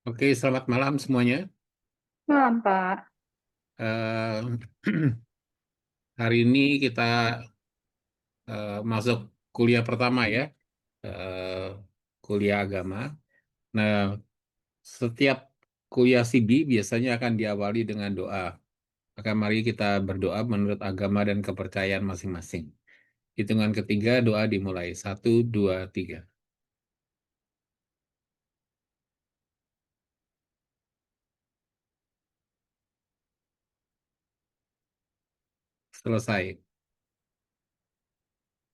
Oke, selamat malam semuanya. Malam, Pak. Eh, hari ini kita masuk kuliah pertama ya, eh, kuliah agama. Nah, setiap kuliah CB biasanya akan diawali dengan doa. Maka mari kita berdoa menurut agama dan kepercayaan masing-masing. Hitungan ketiga, doa dimulai. Satu, dua, tiga. Selesai.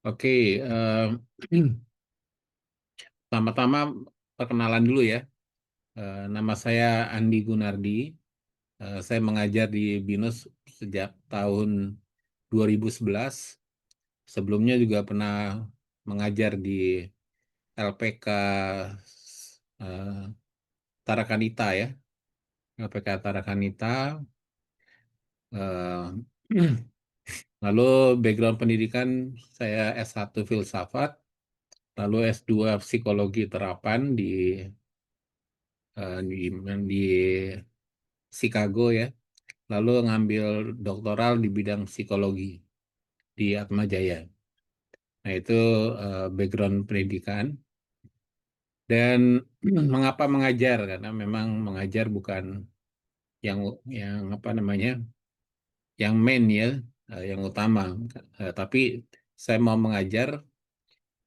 Oke, pertama-tama perkenalan dulu ya. Nama saya Andi Gunardi. Saya mengajar di BINUS sejak tahun 2011. Sebelumnya juga pernah mengajar di LPK eh, Tarakanita ya, LPK Tarakanita. eh, Lalu background pendidikan saya S1 Filsafat, lalu S2 Psikologi Terapan di Chicago ya, lalu ngambil doktoral di bidang psikologi di Atma Jaya. Nah, itu background pendidikan. Dan mengapa mengajar? Karena memang mengajar bukan yang apa namanya, yang main ya, yang utama. Tapi saya mau mengajar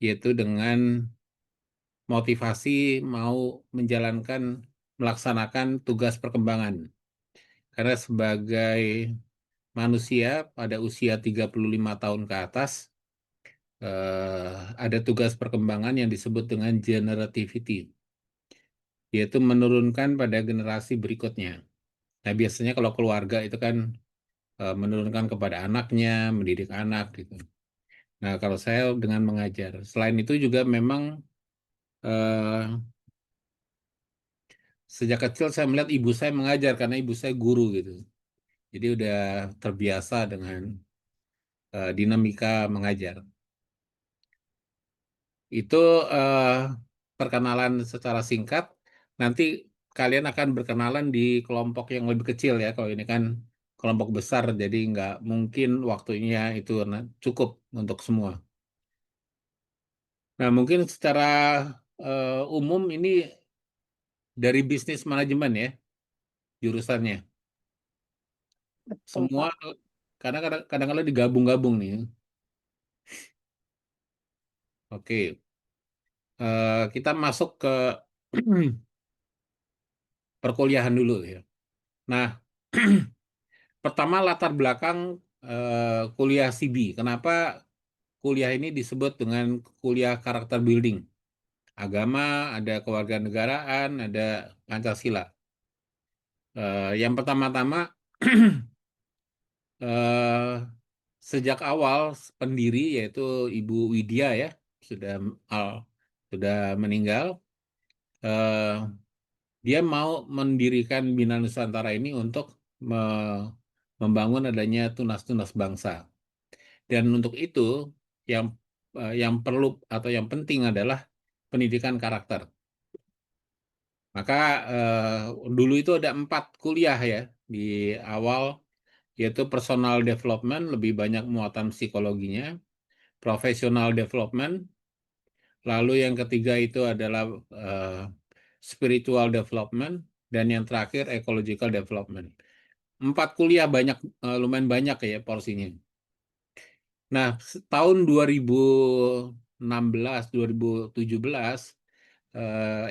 yaitu dengan motivasi mau menjalankan, melaksanakan tugas perkembangan. Karena sebagai manusia pada usia 35 tahun ke atas, ada tugas perkembangan yang disebut dengan generativity, yaitu menurunkan pada generasi berikutnya. Nah, biasanya kalau keluarga itu kan menurunkan kepada anaknya, mendidik anak gitu. Nah, kalau saya dengan mengajar. Selain itu juga memang eh, sejak kecil saya melihat ibu saya mengajar karena ibu saya guru gitu. Jadi udah terbiasa dengan dinamika mengajar. Itu eh, perkenalan secara singkat. Nanti kalian akan berkenalan di kelompok yang lebih kecil ya. Kalau ini kan kelompok besar, jadi nggak mungkin waktunya itu cukup untuk semua. Nah, mungkin secara umum ini dari bisnis manajemen ya jurusannya. Betul, Semua Pak. karena kadang-kadang digabung-gabung nih. Oke. Kita masuk ke perkuliahan dulu ya. Nah, pertama latar belakang kuliah CB. Kenapa kuliah ini disebut dengan kuliah karakter building? Agama, ada kewarganegaraan, ada Pancasila. Yang pertama-tama eh, sejak awal pendiri yaitu Ibu Widya ya sudah al- sudah meninggal. Eh, Dia mau mendirikan Bina Nusantara ini untuk membangun adanya tunas-tunas bangsa. Dan untuk itu yang yang perlu atau yang penting adalah pendidikan karakter. Maka dulu itu ada 4 kuliah ya di awal, yaitu personal development, lebih banyak muatan psikologinya, professional development, lalu yang ketiga itu adalah eh, spiritual development, dan yang terakhir ecological development. 4 kuliah banyak, lumayan banyak ya porsinya. Nah, tahun 2016, 2017,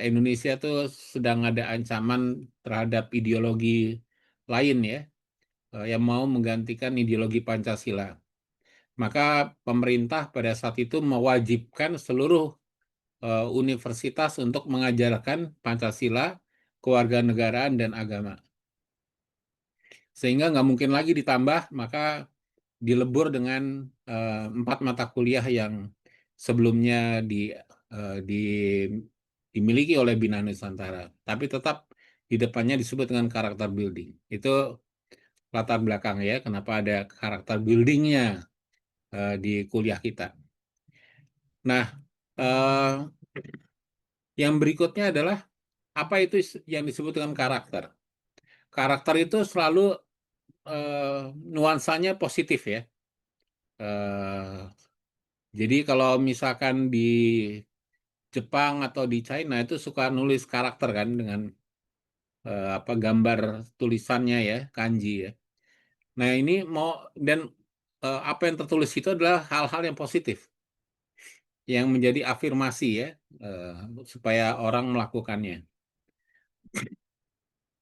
Indonesia tuh sedang ada ancaman terhadap ideologi lain ya, yang mau menggantikan ideologi Pancasila. Maka pemerintah pada saat itu mewajibkan seluruh universitas untuk mengajarkan Pancasila, kewarganegaraan, dan agama. Sehingga nggak mungkin lagi ditambah, maka dilebur dengan 4 mata kuliah yang sebelumnya dimiliki oleh Bina Nusantara, tapi tetap di depannya disebut dengan karakter building. Itu latar belakang ya, kenapa ada karakter buildingnya di kuliah kita. Nah, yang berikutnya adalah apa itu yang disebut dengan karakter? Karakter itu selalu nuansanya positif ya. Eh, jadi kalau misalkan di Jepang atau di China itu suka nulis karakter kan dengan apa gambar tulisannya ya, kanji ya. Nah, ini mau dan apa yang tertulis itu adalah hal-hal yang positif yang menjadi afirmasi ya, eh, supaya orang melakukannya.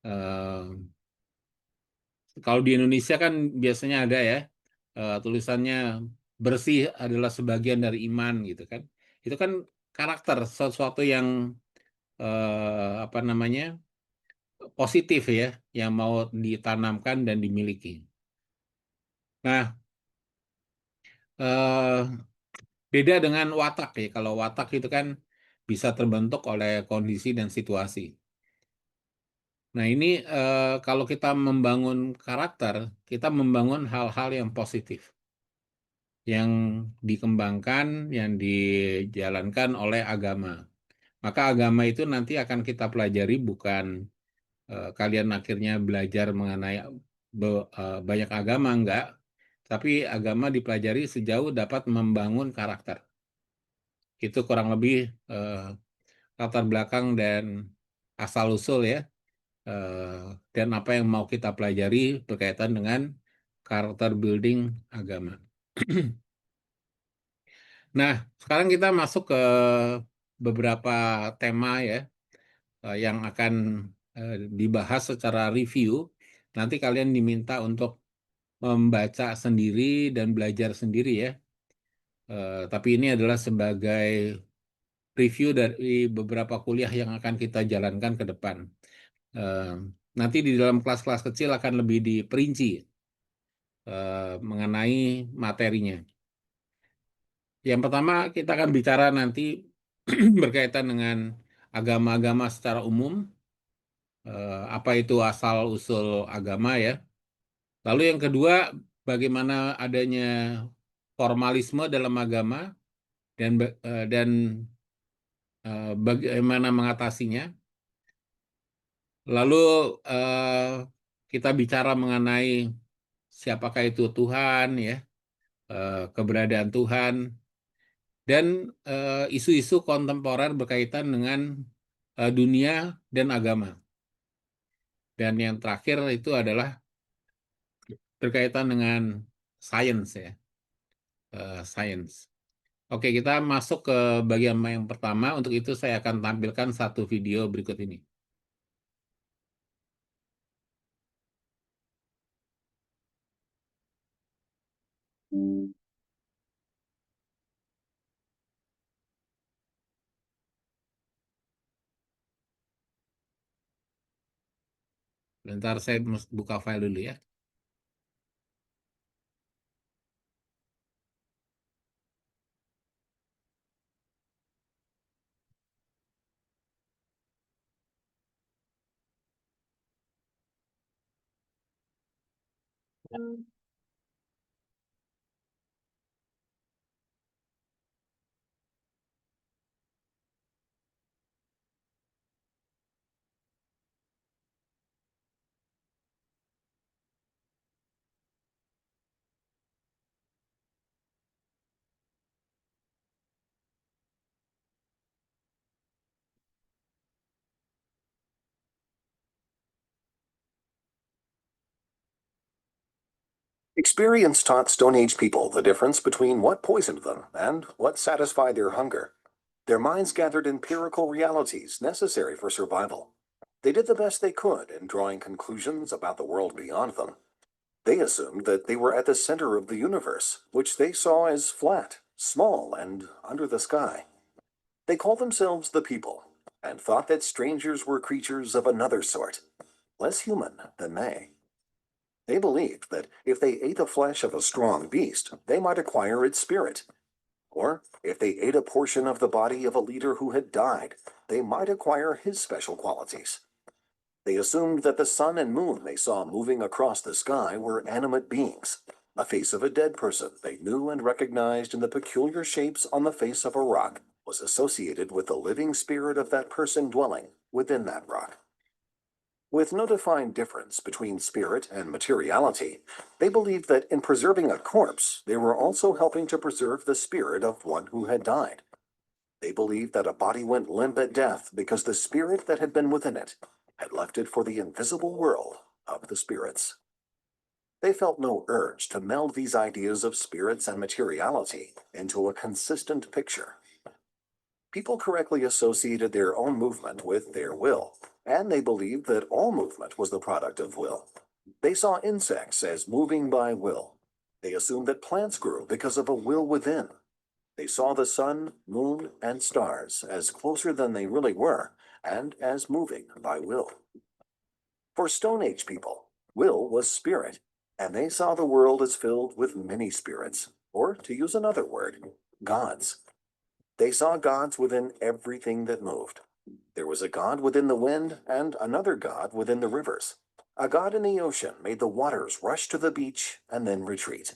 Eh, Kalau di Indonesia kan biasanya ada ya, tulisannya bersih adalah sebagian dari iman gitu kan. Itu kan karakter sesuatu yang apa namanya positif ya, yang mau ditanamkan dan dimiliki. Nah, eh, beda dengan watak ya. Kalau watak itu kan bisa terbentuk oleh kondisi dan situasi. Nah, ini kalau kita membangun karakter, kita membangun hal-hal yang positif, yang dikembangkan, yang dijalankan oleh agama. Maka agama itu nanti akan kita pelajari bukan kalian akhirnya belajar mengenai banyak agama, enggak. Tapi agama dipelajari sejauh dapat membangun karakter. Itu kurang lebih eh, latar belakang dan asal-usul ya. Dan apa yang mau kita pelajari berkaitan dengan karakter building agama. Nah, sekarang kita masuk ke beberapa tema ya yang akan dibahas secara review. Nanti kalian diminta untuk membaca sendiri dan belajar sendiri ya. Tapi ini adalah sebagai review dari beberapa kuliah yang akan kita jalankan ke depan. Eh, Nanti di dalam kelas-kelas kecil akan lebih diperinci mengenai materinya. Yang pertama kita akan bicara nanti berkaitan dengan agama-agama secara umum, apa itu asal-usul agama ya. Lalu yang kedua, bagaimana adanya formalisme dalam agama dan bagaimana mengatasinya. Lalu eh, kita bicara mengenai siapakah itu Tuhan ya, keberadaan Tuhan dan isu-isu kontemporer berkaitan dengan dunia dan agama. Dan yang terakhir itu adalah berkaitan dengan sains ya, sains. Oke, kita masuk ke bagian yang pertama. Untuk itu saya akan tampilkan satu video berikut ini. Bentar, saya buka file dulu ya. Experience taught Stone Age people the difference between what poisoned them and what satisfied their hunger. Their minds gathered empirical realities necessary for survival. They did the best they could in drawing conclusions about the world beyond them. They assumed that they were at the center of the universe, which they saw as flat, small, and under the sky. They called themselves the people and thought that strangers were creatures of another sort, less human than they. They believed that if they ate the flesh of a strong beast, they might acquire its spirit. Or if they ate a portion of the body of a leader who had died, they might acquire his special qualities. They assumed that the sun and moon they saw moving across the sky were animate beings, a face of a dead person they knew and recognized in the peculiar shapes on the face of a rock. was associated with the living spirit of that person dwelling within that rock. With no defined difference between spirit and materiality, they believed that in preserving a corpse, they were also helping to preserve the spirit of one who had died. They believed that a body went limp at death because the spirit that had been within it had left it for the invisible world of the spirits. They felt no urge to meld these ideas of spirits and materiality into a consistent picture. People correctly associated their own movement with their will, and they believed that all movement was the product of will. They saw insects as moving by will. They assumed that plants grew because of a will within. They saw the sun, moon, and stars as closer than they really were, and as moving by will. For Stone Age people, will was spirit, and they saw the world as filled with many spirits, or to use another word, gods. They saw gods within everything that moved. There was a god within the wind and another god within the rivers. A god in the ocean made the waters rush to the beach and then retreat.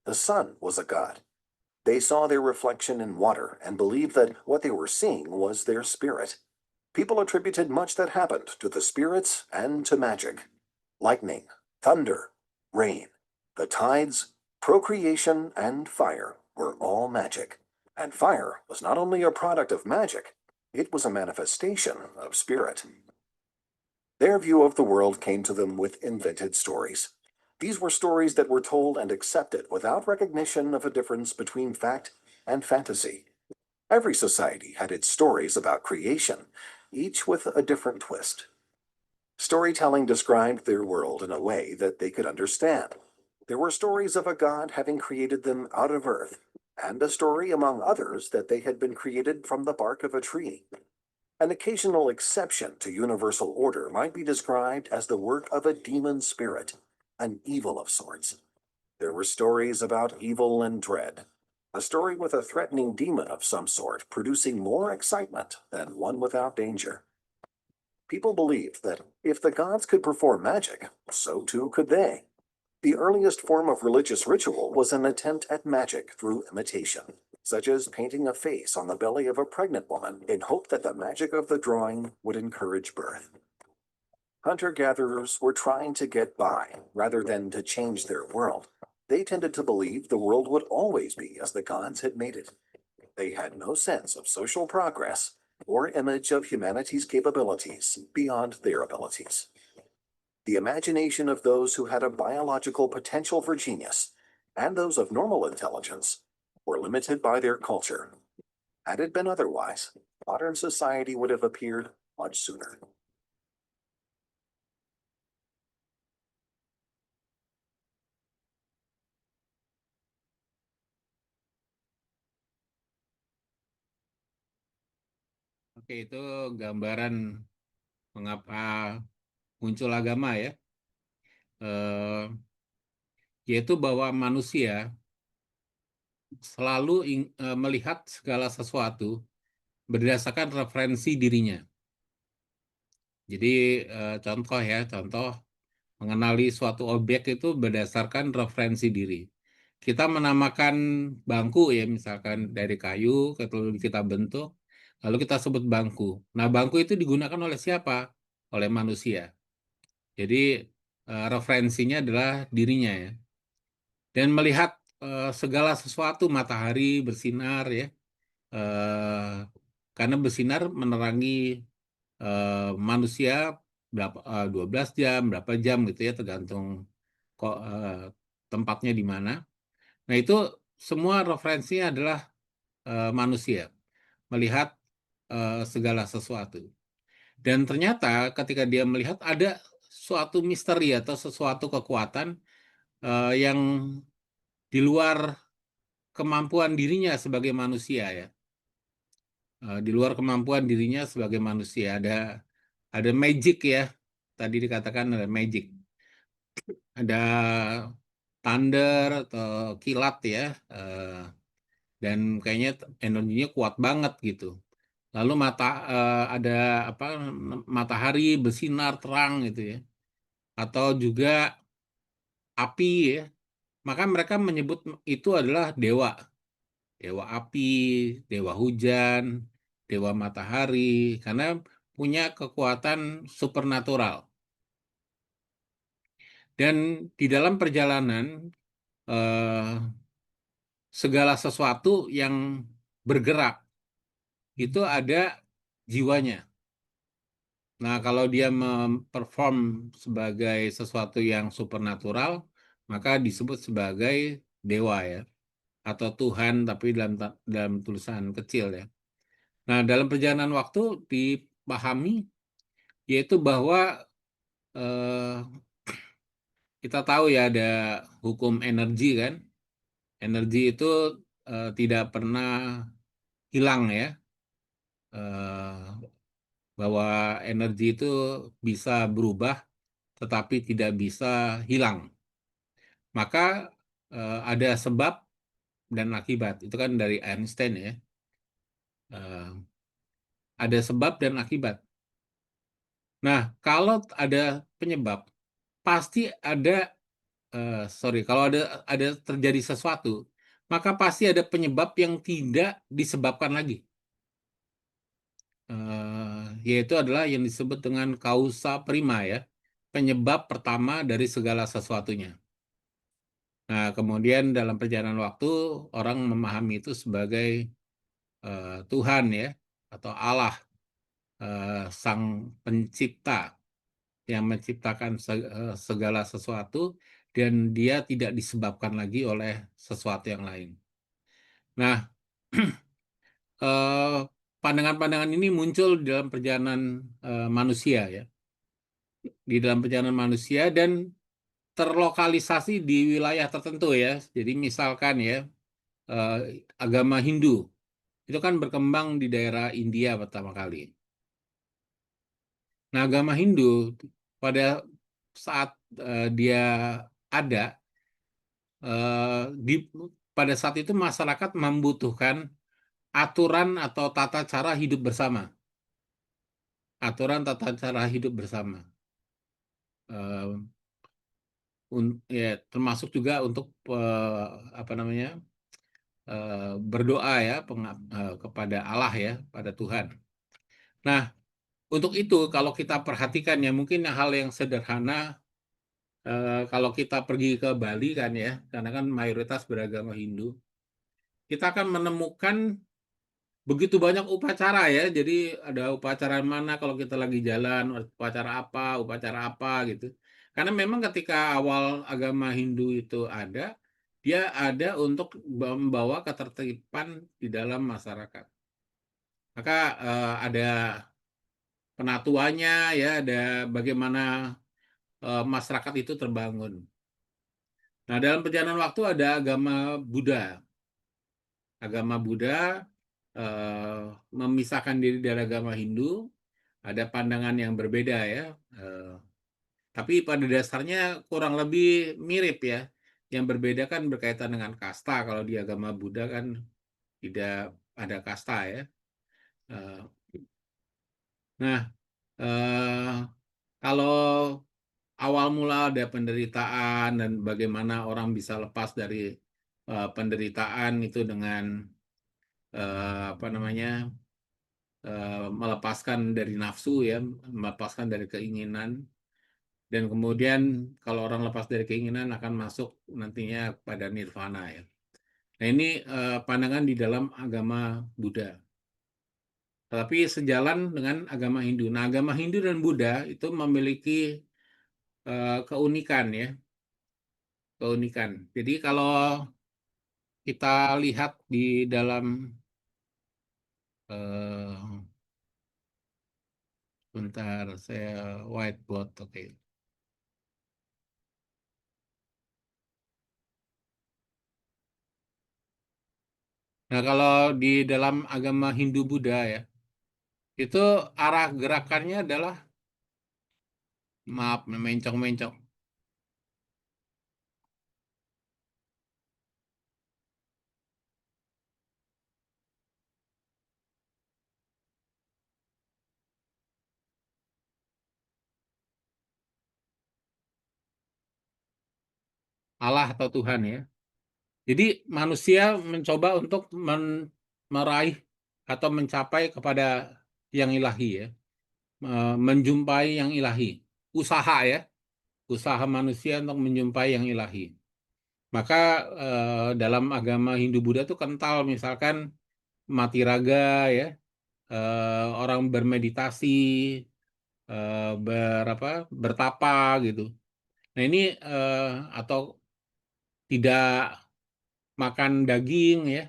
The sun was a god. They saw their reflection in water and believed that what they were seeing was their spirit. People attributed much that happened to the spirits and to magic. Lightning, thunder, rain, the tides, procreation, and fire were all magic. And fire was not only a product of magic, it was a manifestation of spirit. Their view of the world came to them with invented stories. These were stories that were told and accepted without recognition of a difference between fact and fantasy. Every society had its stories about creation, each with a different twist. Storytelling described their world in a way that they could understand. There were stories of a god having created them out of earth, and a story among others that they had been created from the bark of a tree. An occasional exception to universal order might be described as the work of a demon spirit, an evil of sorts. There were stories about evil and dread, a story with a threatening demon of some sort producing more excitement than one without danger. People believed that if the gods could perform magic, so too could they. The earliest form of religious ritual was an attempt at magic through imitation, such as painting a face on the belly of a pregnant woman in hope that the magic of the drawing would encourage birth. Hunter-gatherers were trying to get by rather than to change their world. They tended to believe the world would always be as the gods had made it. They had no sense of social progress or image of humanity's capabilities beyond their abilities. The imagination of those who had a biological potential for genius and those of normal intelligence were limited by their culture. Had it been otherwise, modern society would have appeared much sooner. Oke, itu gambaran mengapa muncul agama ya. Eh, Yaitu bahwa manusia selalu melihat segala sesuatu berdasarkan referensi dirinya. Jadi contoh mengenali suatu objek itu berdasarkan referensi diri. Kita menamakan bangku ya misalkan dari kayu, lalu kita bentuk, lalu kita sebut bangku. Nah bangku itu digunakan oleh siapa? Oleh manusia. Jadi referensinya adalah dirinya ya. Dan melihat segala sesuatu, matahari bersinar ya, eh, karena bersinar menerangi manusia 12 jam, berapa jam gitu ya, tergantung kok tempatnya di mana. Nah itu semua referensinya adalah manusia melihat segala sesuatu. Dan ternyata ketika dia melihat ada suatu misteri atau sesuatu kekuatan yang di luar kemampuan dirinya sebagai manusia ya. Di luar kemampuan dirinya sebagai manusia ada magic ya. Tadi dikatakan ada magic. Ada thunder atau kilat ya. Dan kayaknya energinya kuat banget gitu. Lalu ada apa matahari bersinar terang gitu ya. Atau juga api ya. Maka mereka menyebut itu adalah dewa. dewa api, dewa hujan, dewa matahari, karena punya kekuatan supernatural. Dan di dalam perjalanan, eh, segala sesuatu yang bergerak itu ada jiwanya. Nah, kalau dia memperform sebagai sesuatu yang supernatural, maka disebut sebagai dewa ya, atau Tuhan, tapi dalam tulisan kecil ya. Nah, dalam perjalanan waktu dipahami yaitu bahwa eh, kita tahu ya ada hukum energi kan. Energi itu tidak pernah hilang ya. Eh, bahwa energi itu bisa berubah tetapi tidak bisa hilang. Maka ada sebab dan akibat. Itu kan dari Einstein ya. Eh, ada sebab dan akibat. Nah, kalau ada penyebab, pasti ada kalau ada terjadi sesuatu, maka pasti ada penyebab yang tidak disebabkan lagi. Yaitu adalah yang disebut dengan kausa prima ya, penyebab pertama dari segala sesuatunya. Nah, kemudian dalam perjalanan waktu orang memahami itu sebagai Tuhan ya, atau Allah, Sang Pencipta yang menciptakan segala sesuatu dan dia tidak disebabkan lagi oleh sesuatu yang lain. Nah, eh, pandangan-pandangan ini muncul di dalam perjalanan manusia ya, di dalam perjalanan manusia dan terlokalisasi di wilayah tertentu ya. Jadi misalkan ya, eh, agama Hindu itu kan berkembang di daerah India pertama kali. Nah, agama Hindu pada saat dia ada, di pada saat itu masyarakat membutuhkan aturan atau tata cara hidup bersama. Aturan tata cara hidup bersama. Eh, ya, termasuk juga untuk apa namanya, berdoa ya kepada Allah ya, pada Tuhan. Nah, untuk itu kalau kita perhatikan ya mungkin hal yang sederhana, kalau kita pergi ke Bali kan ya, karena kan mayoritas beragama Hindu, kita akan menemukan begitu banyak upacara ya. Jadi ada upacara mana kalau kita lagi jalan, upacara apa gitu. Karena memang ketika awal agama Hindu itu ada, dia ada untuk membawa ketertiban di dalam masyarakat. Maka ada penatuannya ya, ada bagaimana masyarakat itu terbangun. Nah, dalam perjalanan waktu ada agama Buddha. Agama Buddha memisahkan diri dari agama Hindu, ada pandangan yang berbeda ya. Eh, tapi pada dasarnya kurang lebih mirip ya. Yang berbeda kan berkaitan dengan kasta. Kalau di agama Buddha kan tidak ada kasta ya. Eh, nah, kalau awal mula ada penderitaan dan bagaimana orang bisa lepas dari penderitaan itu dengan apa namanya, melepaskan dari nafsu ya, melepaskan dari keinginan, dan kemudian kalau orang lepas dari keinginan akan masuk nantinya pada nirvana ya. Nah ini pandangan di dalam agama Buddha. Tapi sejalan dengan agama Hindu. Nah agama Hindu dan Buddha itu memiliki keunikan ya, keunikan. Jadi kalau kita lihat di dalam eh, bentar saya whiteboard, oke. Nah, kalau di dalam agama Hindu Buddha ya, itu arah gerakannya adalah, maaf, mencong-mencong. Allah atau Tuhan ya. Jadi manusia mencoba untuk meraih atau mencapai kepada yang ilahi ya, menjumpai yang ilahi. Usaha ya, usaha manusia untuk menjumpai yang ilahi. Maka dalam agama Hindu-Buddha itu kental misalkan mati raga ya, orang bermeditasi, bertapa gitu. Nah ini atau tidak makan daging ya.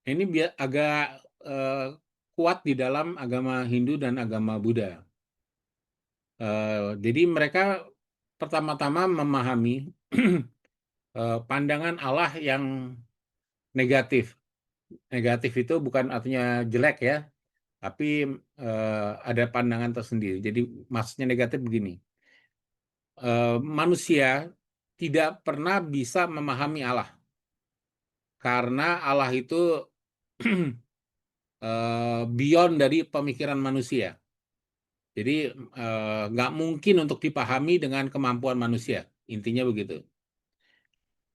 Ini agak eh, kuat di dalam agama Hindu dan agama Buddha. Jadi mereka pertama-tama memahami pandangan Allah yang negatif. Negatif itu bukan artinya jelek ya, tapi ada pandangan tersendiri. Jadi maksudnya negatif begini. Manusia tidak pernah bisa memahami Allah karena Allah itu beyond dari pemikiran manusia. Jadi nggak mungkin untuk dipahami dengan kemampuan manusia. Intinya begitu.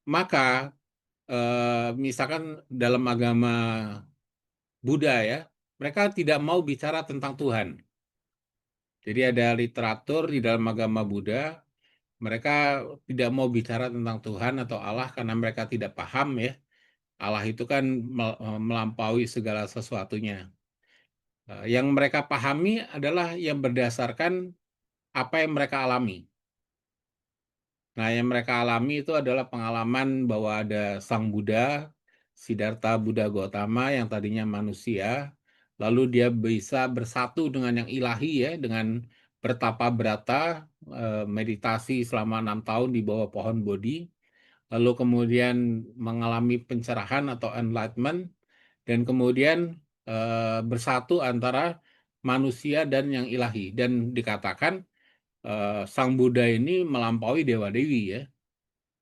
Maka misalkan dalam agama Buddha ya, mereka tidak mau bicara tentang Tuhan. Jadi ada literatur di dalam agama Buddha, mereka tidak mau bicara tentang Tuhan atau Allah karena mereka tidak paham ya. Allah itu kan melampaui segala sesuatunya. Yang mereka pahami adalah yang berdasarkan apa yang mereka alami. Nah, yang mereka alami itu adalah pengalaman bahwa ada Sang Buddha, Siddhartha Buddha Gautama yang tadinya manusia, lalu dia bisa bersatu dengan yang ilahi ya, dengan bertapa brata, meditasi selama 6 tahun di bawah pohon Bodhi, lalu kemudian mengalami pencerahan atau enlightenment, dan kemudian bersatu antara manusia dan yang ilahi, dan dikatakan Sang Buddha ini melampaui dewa-dewi ya,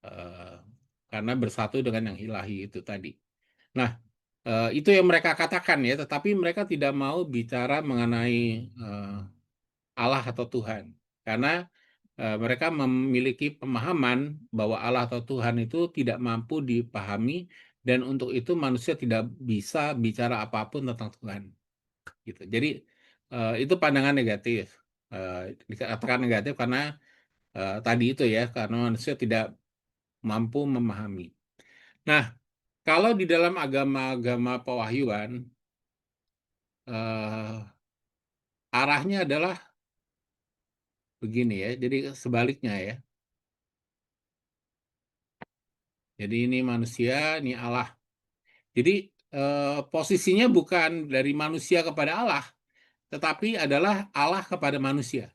eh, karena bersatu dengan yang ilahi itu tadi. Nah, itu yang mereka katakan ya, tetapi mereka tidak mau bicara mengenai eh, Allah atau Tuhan, karena mereka memiliki pemahaman bahwa Allah atau Tuhan itu tidak mampu dipahami, dan untuk itu manusia tidak bisa bicara apapun tentang Tuhan. Gitu. Jadi itu pandangan negatif. Dikatakan negatif karena tadi itu ya, karena manusia tidak mampu memahami. Nah, kalau di dalam agama-agama pewahyuan, arahnya adalah begini ya, jadi sebaliknya ya. Jadi ini manusia, ini Allah. Jadi posisinya bukan dari manusia kepada Allah, tetapi adalah Allah kepada manusia.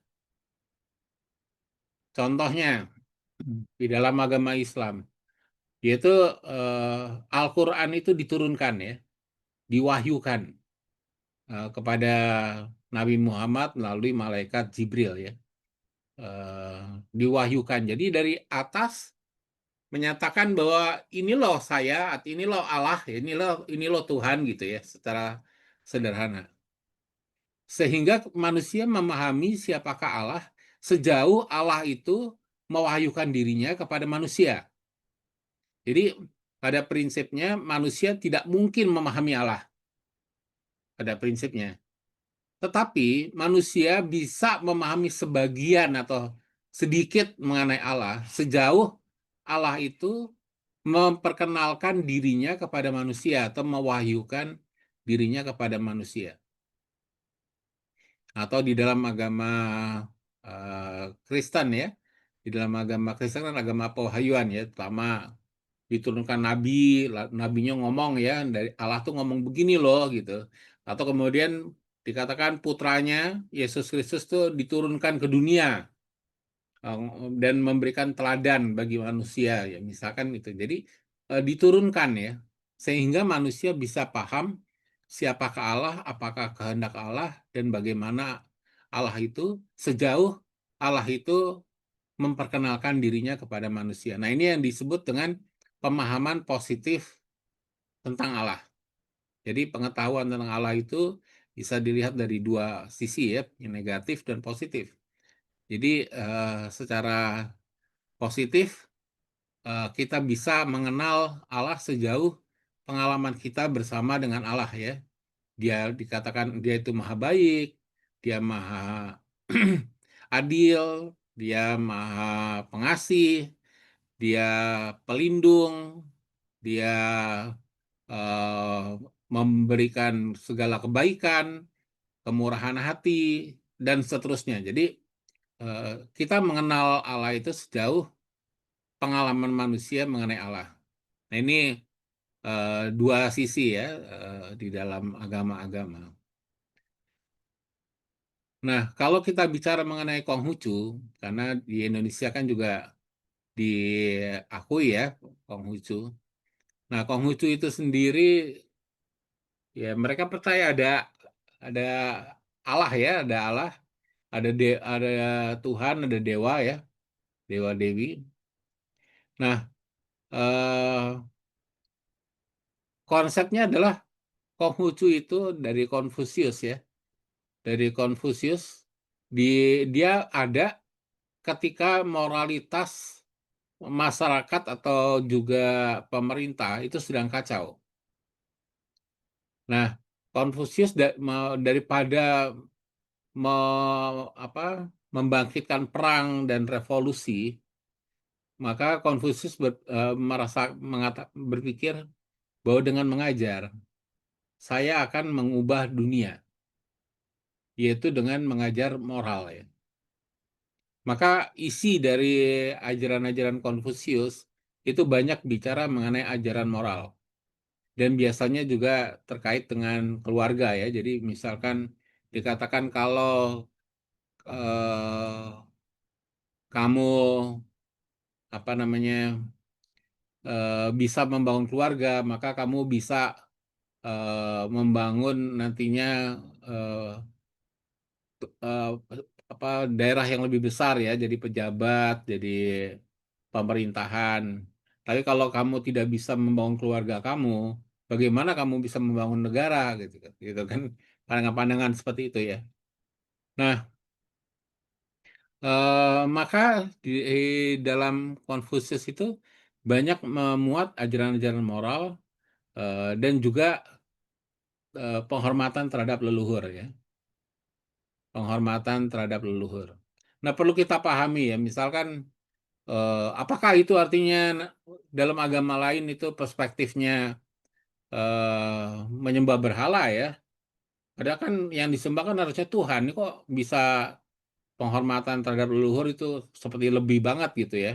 Contohnya, di dalam agama Islam, yaitu Al-Quran itu diturunkan ya, diwahyukan kepada Nabi Muhammad melalui malaikat Jibril ya, eh, diwahyukan. Jadi dari atas menyatakan bahwa ini loh saya, ini loh Allah, ini loh Tuhan gitu ya, secara sederhana. Sehingga manusia memahami siapakah Allah sejauh Allah itu mewahyukan dirinya kepada manusia. Jadi pada prinsipnya manusia tidak mungkin memahami Allah pada prinsipnya. Tetapi manusia bisa memahami sebagian atau sedikit mengenai Allah sejauh Allah itu memperkenalkan dirinya kepada manusia atau mewahyukan dirinya kepada manusia. Atau di dalam agama Kristen ya, di dalam agama Kristen kan agama pewahyuan ya, pertama diturunkan nabi, nabinya ngomong ya, dari Allah tuh ngomong begini loh gitu. Atau kemudian dikatakan putranya Yesus Kristus tuh diturunkan ke dunia eh, dan memberikan teladan bagi manusia ya, misalkan itu. Jadi diturunkan ya, sehingga manusia bisa paham siapakah Allah, apakah kehendak Allah, dan bagaimana Allah itu sejauh Allah itu memperkenalkan dirinya kepada manusia. Nah, ini yang disebut dengan pemahaman positif tentang Allah. Jadi pengetahuan tentang Allah itu bisa dilihat dari dua sisi ya, yang negatif dan positif. Jadi secara positif kita bisa mengenal Allah sejauh pengalaman kita bersama dengan Allah ya. Dia dikatakan dia itu maha baik, dia maha adil, dia maha pengasih, dia pelindung, dia eh, memberikan segala kebaikan, kemurahan hati, dan seterusnya. Jadi eh, kita mengenal Allah itu sejauh pengalaman manusia mengenai Allah. Nah ini dua sisi ya di dalam agama-agama. Nah kalau kita bicara mengenai Konghucu, karena di Indonesia kan juga diakui ya Konghucu. Nah Konghucu itu sendiri ya mereka percaya ada Allah ya, ada Allah, ada Tuhan, ada dewa ya, dewa dewi. Nah konsepnya adalah Konghucu itu dari Konfusius ya. Dari Konfusius di dia ada ketika moralitas masyarakat atau juga pemerintah itu sedang kacau. Nah, Konfusius daripada apa, membangkitkan perang dan revolusi, maka Konfusius berpikir bahwa dengan mengajar saya akan mengubah dunia, yaitu dengan mengajar moral ya. Maka isi dari ajaran-ajaran Konfusius itu banyak bicara mengenai ajaran moral dan biasanya juga terkait dengan keluarga ya. Jadi misalkan dikatakan kalau eh, kamu apa namanya bisa membangun keluarga, maka kamu bisa membangun nantinya eh, eh, apa daerah yang lebih besar ya, jadi pejabat, jadi pemerintahan. Tapi kalau kamu tidak bisa membangun keluarga kamu, bagaimana kamu bisa membangun negara gitu kan pandangan-pandangan seperti itu ya. Nah, maka di dalam Konfusius itu banyak memuat ajaran-ajaran moral dan juga penghormatan terhadap leluhur ya, penghormatan terhadap leluhur. Nah, perlu kita pahami ya, misalkan apakah itu artinya dalam agama lain itu perspektifnya menyembah berhala ya? Padahal kan yang disembah kan harusnya Tuhan. Ini kok bisa penghormatan terhadap leluhur itu seperti lebih banget gitu ya?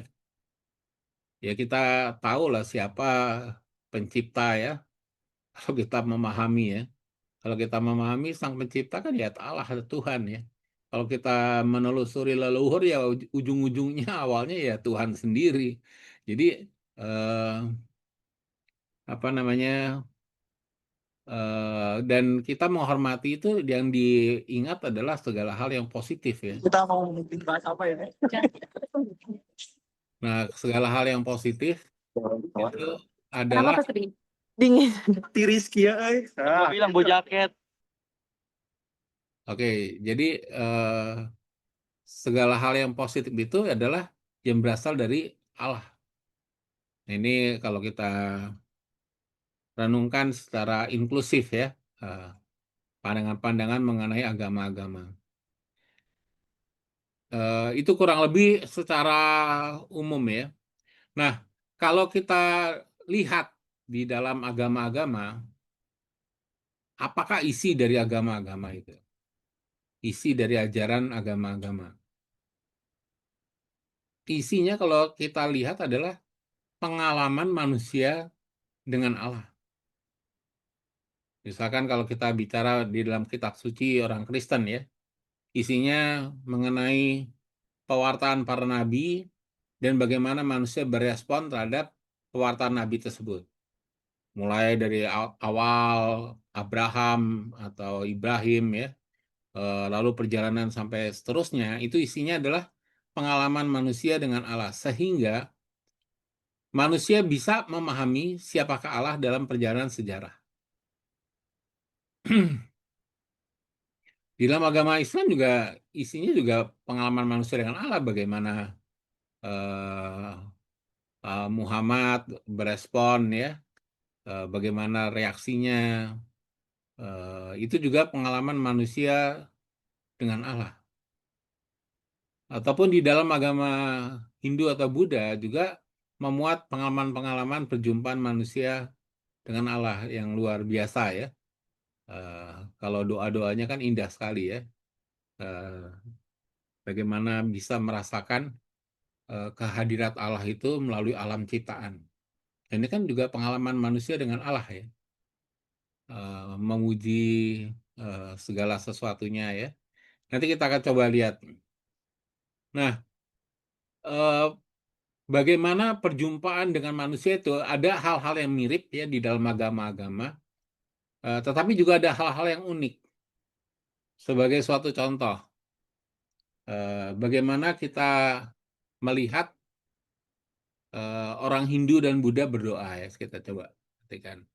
Ya kita tahu lah siapa pencipta ya. Kalau kita memahami ya. Kalau kita memahami Sang Pencipta kan ya Allah Tuhan ya. Kalau kita menelusuri leluhur ya ujung-ujungnya awalnya ya Tuhan sendiri. Jadi eh, apa namanya dan kita menghormati itu yang diingat adalah segala hal yang positif ya. Kita mau bahas apa ini? Nah segala hal yang positif itu Kenapa adalah tuh sedih? Dingin. Tiris kia, Gua bilang bawa jaket. oke. Jadi segala hal yang positif itu adalah yang berasal dari Allah. Nah, ini kalau kita renungkan secara inklusif ya, eh, pandangan-pandangan mengenai agama-agama. Itu kurang lebih secara umum ya. Nah, kalau kita lihat di dalam agama-agama, apakah isi dari agama-agama itu? Isi dari ajaran agama-agama. Isinya kalau kita lihat adalah pengalaman manusia dengan Allah. Misalkan kalau kita bicara di dalam kitab suci orang Kristen ya, isinya mengenai pewartaan para nabi dan bagaimana manusia berespon terhadap pewartaan nabi tersebut. Mulai dari awal Abraham atau Ibrahim ya, lalu perjalanan sampai seterusnya, itu isinya adalah pengalaman manusia dengan Allah sehingga manusia bisa memahami siapakah Allah dalam perjalanan sejarah. Di dalam agama Islam juga isinya juga pengalaman manusia dengan Allah, bagaimana eh, Muhammad berespon ya, bagaimana reaksinya. Itu juga pengalaman manusia dengan Allah. Ataupun di dalam agama Hindu atau Buddha juga memuat pengalaman-pengalaman perjumpaan manusia dengan Allah yang luar biasa ya. Eh, Kalau doa-doanya kan indah sekali ya. Eh, Bagaimana bisa merasakan kehadirat Allah itu melalui alam ciptaan. Dan ini kan juga pengalaman manusia dengan Allah ya. Memuji segala sesuatunya ya. Nanti kita akan coba lihat. Nah, eh, bagaimana perjumpaan dengan manusia itu ada hal-hal yang mirip ya di dalam agama-agama, tetapi juga ada hal-hal yang unik. Sebagai suatu contoh, bagaimana kita melihat orang Hindu dan Buddha berdoa ya, kita coba perhatikan.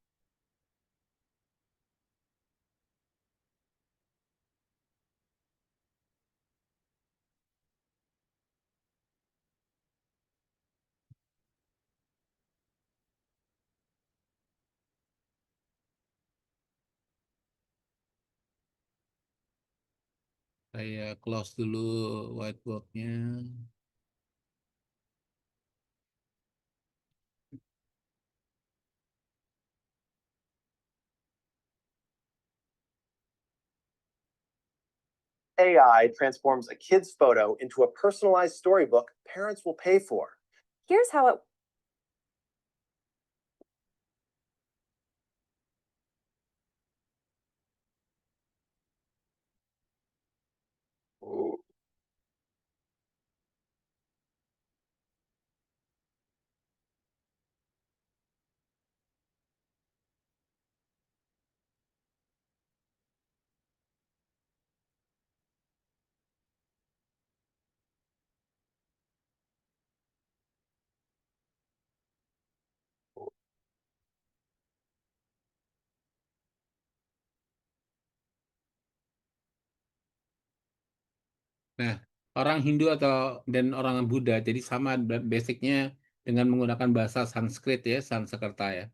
Saya close dulu whiteboardnya. AI transforms a kid's photo into a personalized storybook parents will pay for. Here's how it Nah, orang Hindu atau dan orang Buddha jadi sama basicnya dengan menggunakan bahasa Sanskrit ya, Sanskerta ya.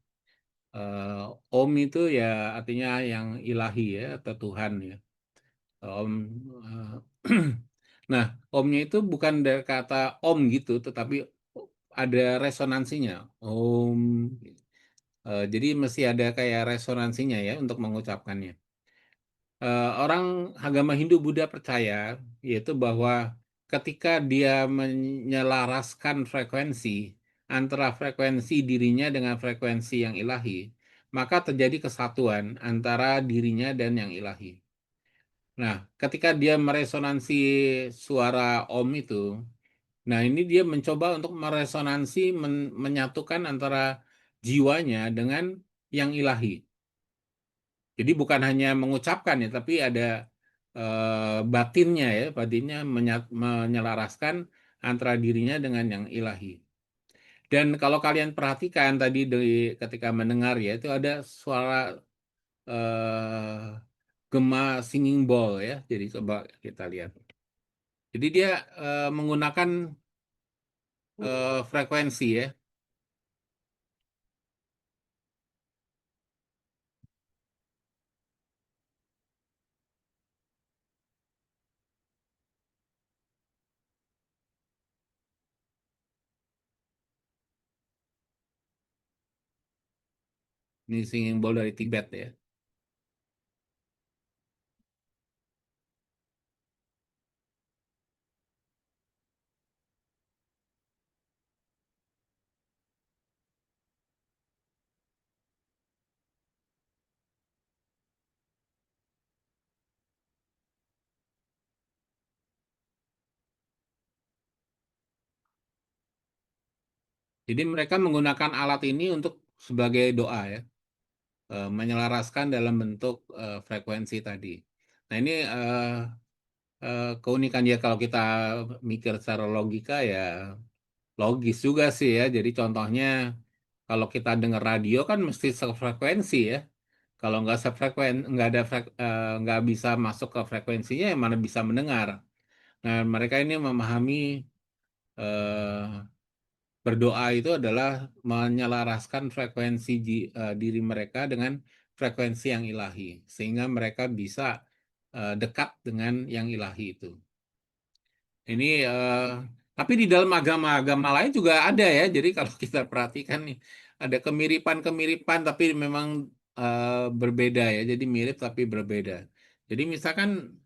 Om itu ya artinya yang ilahi ya atau Tuhan ya. Om. eh, Nah, omnya itu bukan dari kata om gitu, tetapi ada resonansinya. Om. Jadi mesti ada kayak resonansinya ya untuk mengucapkannya. Orang agama Hindu Buddha percaya yaitu bahwa ketika dia menyelaraskan frekuensi antara frekuensi dirinya dengan frekuensi yang ilahi, maka terjadi kesatuan antara dirinya dan yang ilahi. Nah, ketika dia meresonansi suara Om itu, nah ini dia mencoba untuk meresonansi, menyatukan antara jiwanya dengan yang ilahi. Jadi bukan hanya mengucapkan ya, tapi ada batinnya ya, batinnya menyelaraskan antara dirinya dengan yang ilahi. Dan kalau kalian perhatikan tadi ketika mendengar ya, itu ada suara gema singing bowl ya. Jadi coba kita lihat. Jadi dia menggunakan frekuensi ya. Ini singing bowl dari Tibet ya. Jadi mereka menggunakan alat ini untuk sebagai doa ya, menyelaraskan dalam bentuk frekuensi tadi. Nah ini keunikan ya kalau kita mikir secara logika ya logis juga sih ya. Jadi contohnya kalau kita dengar radio kan mesti sefrekuensi ya. Kalau nggak nggak ada nggak bisa masuk ke frekuensinya, yang mana bisa mendengar. Nah mereka ini memahami eh, berdoa itu adalah menyelaraskan frekuensi diri mereka dengan frekuensi yang ilahi, sehingga mereka bisa dekat dengan yang ilahi itu. Ini tapi di dalam agama-agama lain juga ada ya. Jadi kalau kita perhatikan nih, ada kemiripan-kemiripan tapi memang berbeda ya. Jadi mirip tapi berbeda. Jadi misalkan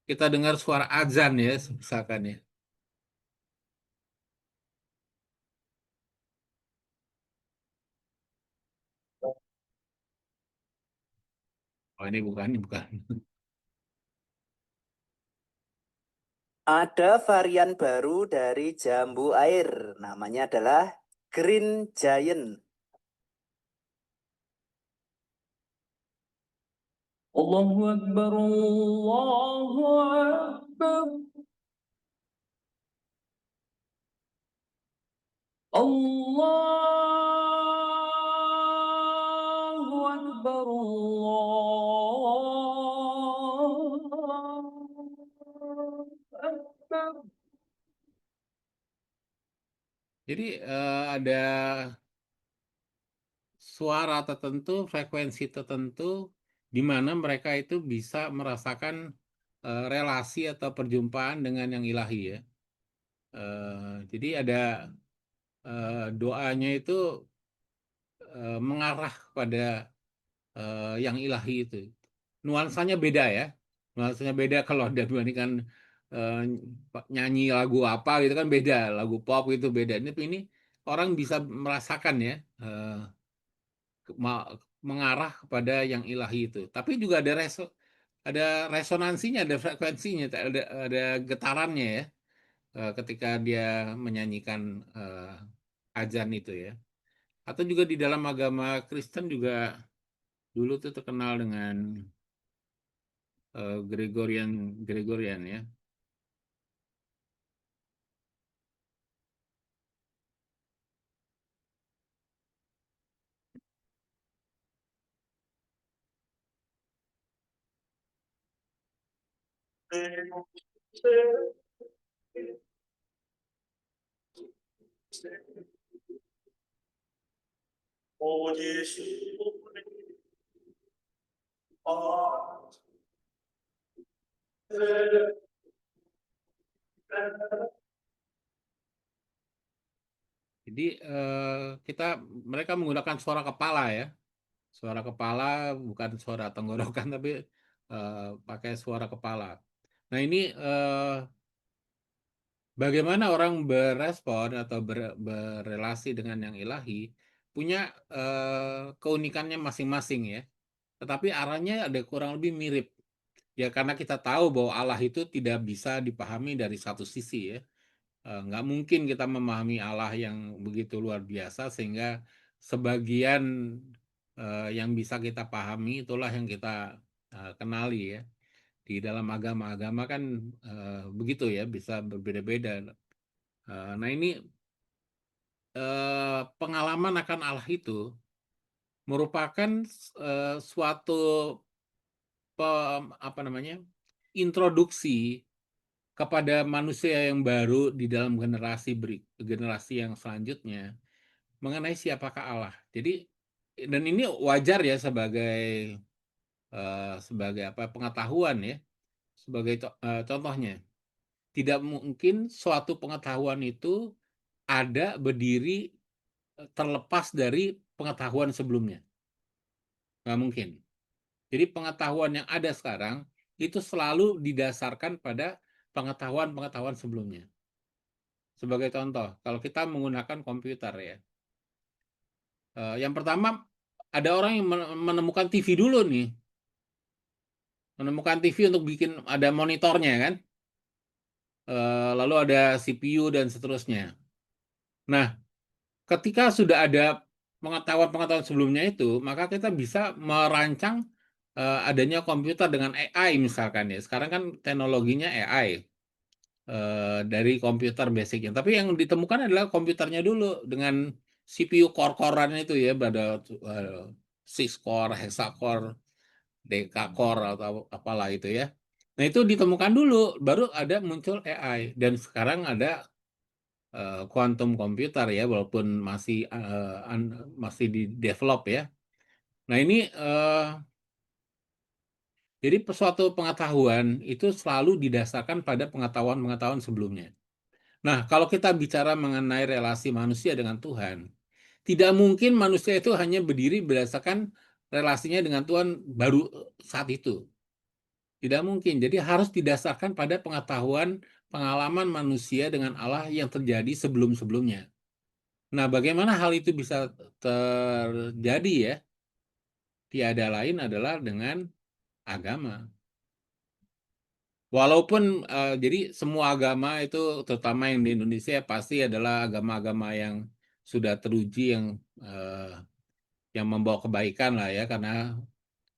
kita dengar suara azan ya, misalkan ya. Oh ini bukan. Ada varian baru dari jambu air, namanya adalah Green Giant. Allahu Akbar, Allahu Akbar. Allahu Akbar, Allahu Akbar. Jadi ada suara tertentu, frekuensi tertentu, di mana mereka itu bisa merasakan relasi atau perjumpaan dengan yang ilahi ya. Jadi ada doanya itu mengarah pada yang ilahi itu. Nuansanya beda ya. Nuansanya beda kalau dibandingkan eh, nyanyi lagu apa gitu kan beda. Lagu pop itu beda. Ini orang bisa merasakan ya. Mengarah kepada yang ilahi itu. Tapi juga ada resonansinya, ada frekuensinya, ada getarannya ya ketika dia menyanyikan azan itu ya. Atau juga di dalam agama Kristen juga dulu tuh terkenal dengan Gregorian ya. Jadi mereka menggunakan suara kepala ya. Suara kepala bukan suara tenggorokan tapi pakai suara kepala. Nah ini bagaimana orang berespon atau berelasi dengan yang ilahi punya keunikannya masing-masing ya. Tetapi arahnya ada kurang lebih mirip. Ya karena kita tahu bahwa Allah itu tidak bisa dipahami dari satu sisi ya. Nggak mungkin kita memahami Allah yang begitu luar biasa sehingga sebagian yang bisa kita pahami itulah yang kita kenali ya. Di dalam agama-agama kan begitu ya, bisa berbeda-beda. Nah ini pengalaman akan Allah itu merupakan suatu apa namanya introduksi kepada manusia yang baru di dalam generasi yang selanjutnya mengenai siapakah Allah. Jadi dan ini wajar ya sebagai apa pengetahuan ya sebagai contohnya. Tidak mungkin suatu pengetahuan itu ada berdiri terlepas dari pengetahuan sebelumnya. Nggak mungkin. Jadi pengetahuan yang ada sekarang itu selalu didasarkan pada pengetahuan-pengetahuan sebelumnya. Sebagai contoh, kalau kita menggunakan komputer ya. Yang pertama, ada orang yang menemukan TV dulu nih. Menemukan TV untuk bikin ada monitornya kan. Lalu ada CPU dan seterusnya. Nah, ketika sudah ada pengetahuan-pengetahuan sebelumnya itu, maka kita bisa merancang adanya komputer dengan AI misalkan ya. Sekarang kan teknologinya AI dari komputer basicnya. Tapi yang ditemukan adalah komputernya dulu dengan CPU core-corean itu ya, pada 6 core, hexacore, decacore atau apalah itu ya. Nah itu ditemukan dulu, baru ada muncul AI dan sekarang ada kuantum komputer ya, walaupun masih di develop ya. Nah ini jadi suatu pengetahuan itu selalu didasarkan pada pengetahuan-pengetahuan sebelumnya. Nah, kalau kita bicara mengenai relasi manusia dengan Tuhan, tidak mungkin manusia itu hanya berdiri berdasarkan relasinya dengan Tuhan baru saat itu. Tidak mungkin. Jadi harus didasarkan pada pengetahuan pengalaman manusia dengan Allah yang terjadi sebelum-sebelumnya. Nah, bagaimana hal itu bisa terjadi ya? Tiada lain adalah dengan agama. Walaupun jadi semua agama itu terutama yang di Indonesia pasti adalah agama-agama yang sudah teruji yang membawa kebaikan lah ya, karena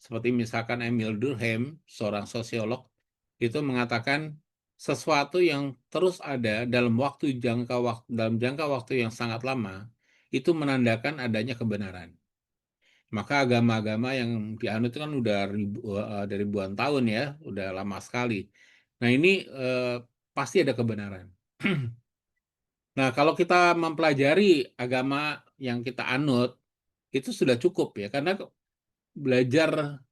seperti misalkan Emil Durkheim, seorang sosiolog, itu mengatakan sesuatu yang terus ada dalam jangka waktu yang sangat lama itu menandakan adanya kebenaran. Maka agama-agama yang dianut itu kan udah dari ribuan tahun ya, udah lama sekali. Nah ini pasti ada kebenaran. Nah kalau kita mempelajari agama yang kita anut itu sudah cukup ya, karena belajar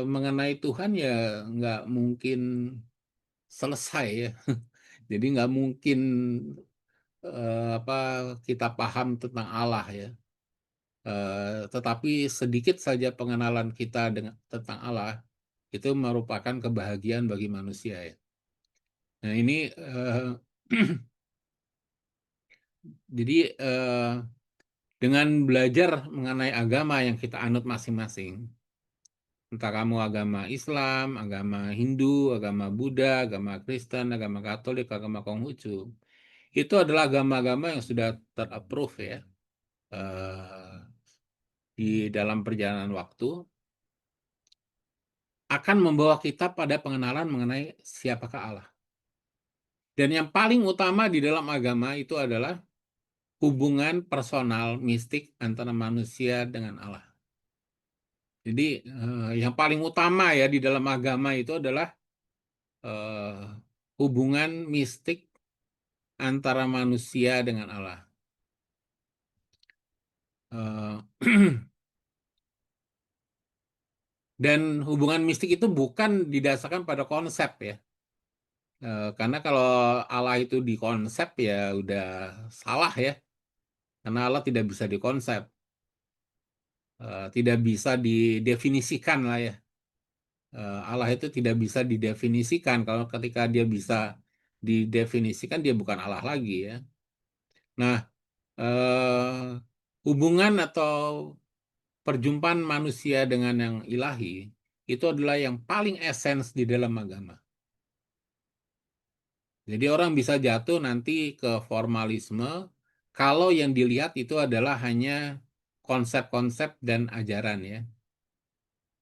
mengenai Tuhan ya nggak mungkin selesai ya. Jadi nggak mungkin apa kita paham tentang Allah ya. Tetapi sedikit saja pengenalan kita tentang Allah itu merupakan kebahagiaan bagi manusia ya. Nah ini jadi dengan belajar mengenai agama yang kita anut masing-masing, entah kamu agama Islam, agama Hindu, agama Buddha, agama Kristen, agama Katolik, agama Konghucu, itu adalah agama-agama yang sudah terapprove ya di dalam perjalanan waktu akan membawa kita pada pengenalan mengenai siapakah Allah. Dan yang paling utama di dalam agama itu adalah hubungan personal mistik antara manusia dengan Allah. Jadi yang paling utama ya di dalam agama itu adalah hubungan mistik antara manusia dengan Allah. Dan hubungan mistik itu bukan didasarkan pada konsep ya. Karena kalau Allah itu dikonsep ya udah salah ya. Karena Allah tidak bisa dikonsep. Tidak bisa didefinisikan lah ya. Allah itu tidak bisa didefinisikan. Kalau ketika dia bisa didefinisikan, dia bukan Allah lagi ya. Nah, hubungan atau perjumpaan manusia dengan yang ilahi itu adalah yang paling esens di dalam agama. Jadi orang bisa jatuh nanti ke formalisme kalau yang dilihat itu adalah hanya konsep-konsep dan ajaran ya.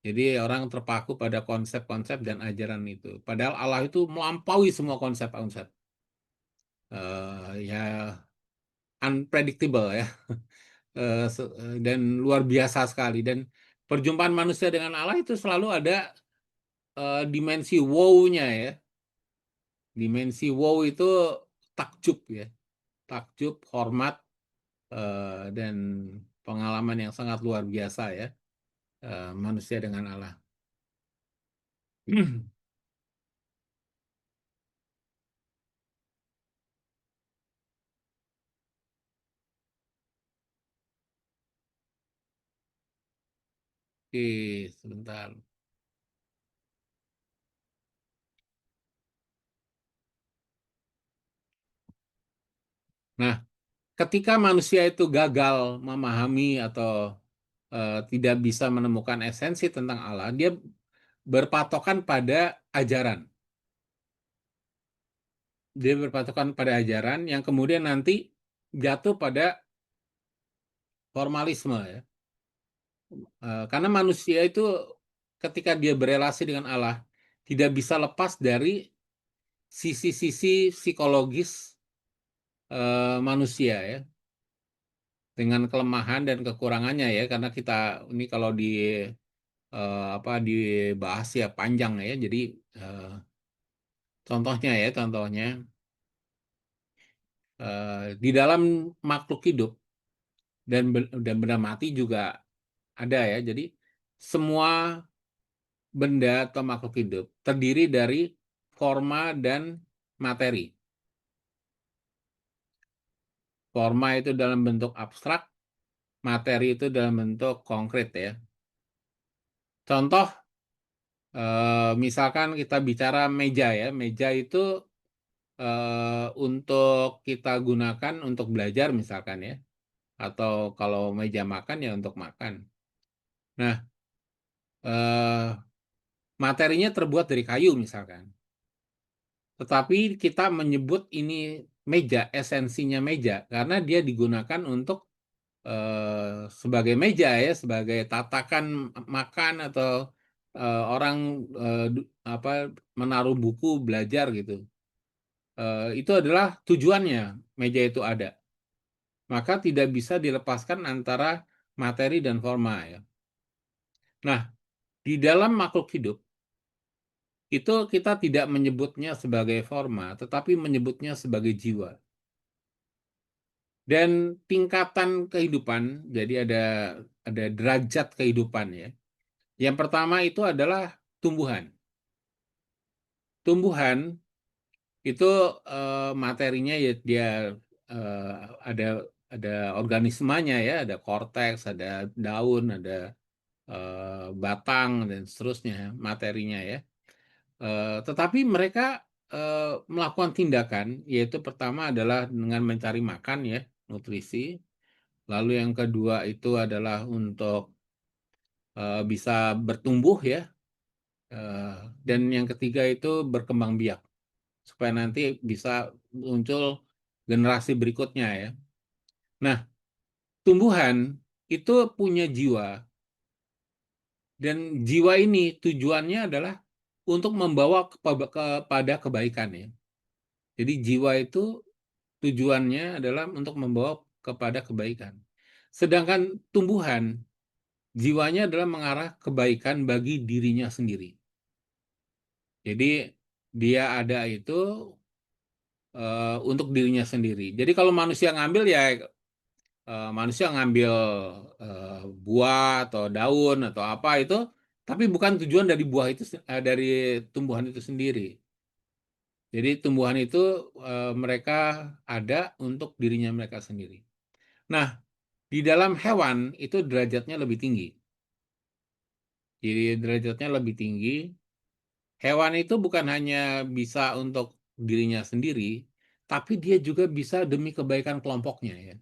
Jadi orang terpaku pada konsep-konsep dan ajaran itu. Padahal Allah itu melampaui semua konsep-konsep. Ya unpredictable ya. Dan luar biasa sekali. Dan perjumpaan manusia dengan Allah itu selalu ada dimensi wow-nya ya. Dimensi wow itu takjub ya. Takjub, hormat, dan pengalaman yang sangat luar biasa ya. Manusia dengan Allah. Oke, sebentar. Nah, ketika manusia itu gagal memahami atau tidak bisa menemukan esensi tentang Allah, dia berpatokan pada ajaran. Dia berpatokan pada ajaran yang kemudian nanti jatuh pada formalisme ya. Karena manusia itu ketika dia berelasi dengan Allah tidak bisa lepas dari sisi-sisi psikologis manusia ya, dengan kelemahan dan kekurangannya ya. Karena kita ini kalau dibahas ya panjang ya. Jadi contohnya Di dalam makhluk hidup dan benda mati juga ada ya. Jadi semua benda atau makhluk hidup terdiri dari forma dan materi. Forma itu dalam bentuk abstrak, materi itu dalam bentuk konkret ya. Contoh, misalkan kita bicara meja ya. Meja itu untuk kita gunakan untuk belajar misalkan ya. Atau kalau meja makan ya untuk makan. Nah, eh, materinya terbuat dari kayu misalkan. Tetapi kita menyebut ini meja, esensinya meja, karena dia digunakan untuk sebagai meja ya, sebagai tatakan makan atau orang apa menaruh buku belajar gitu. Itu adalah tujuannya meja itu ada. Maka tidak bisa dilepaskan antara materi dan forma ya. Nah, di dalam makhluk hidup itu kita tidak menyebutnya sebagai forma, tetapi menyebutnya sebagai jiwa. Dan tingkatan kehidupan, jadi ada derajat kehidupan ya. Yang pertama itu adalah tumbuhan. Tumbuhan itu materinya ya dia eh, ada ada organismenya ya, ada korteks, ada daun, ada batang dan seterusnya materinya ya. Tetapi mereka melakukan tindakan, yaitu pertama adalah dengan mencari makan ya, nutrisi. Lalu yang kedua itu adalah untuk bisa bertumbuh ya. Dan yang ketiga itu berkembang biak, supaya nanti bisa muncul generasi berikutnya ya. Nah, tumbuhan itu punya jiwa, dan jiwa ini tujuannya adalah untuk membawa kepada kebaikan ya. Jadi jiwa itu tujuannya adalah untuk membawa kepada kebaikan. Sedangkan tumbuhan, jiwanya adalah mengarah kebaikan bagi dirinya sendiri. Jadi dia ada itu untuk dirinya sendiri. Jadi kalau manusia ngambil ya manusia ngambil buah atau daun atau apa itu, tapi bukan tujuan dari buah itu dari tumbuhan itu sendiri. Jadi tumbuhan itu mereka ada untuk dirinya mereka sendiri. Nah, di dalam hewan itu derajatnya lebih tinggi. Jadi derajatnya lebih tinggi. Hewan itu bukan hanya bisa untuk dirinya sendiri, tapi dia juga bisa demi kebaikan kelompoknya ya.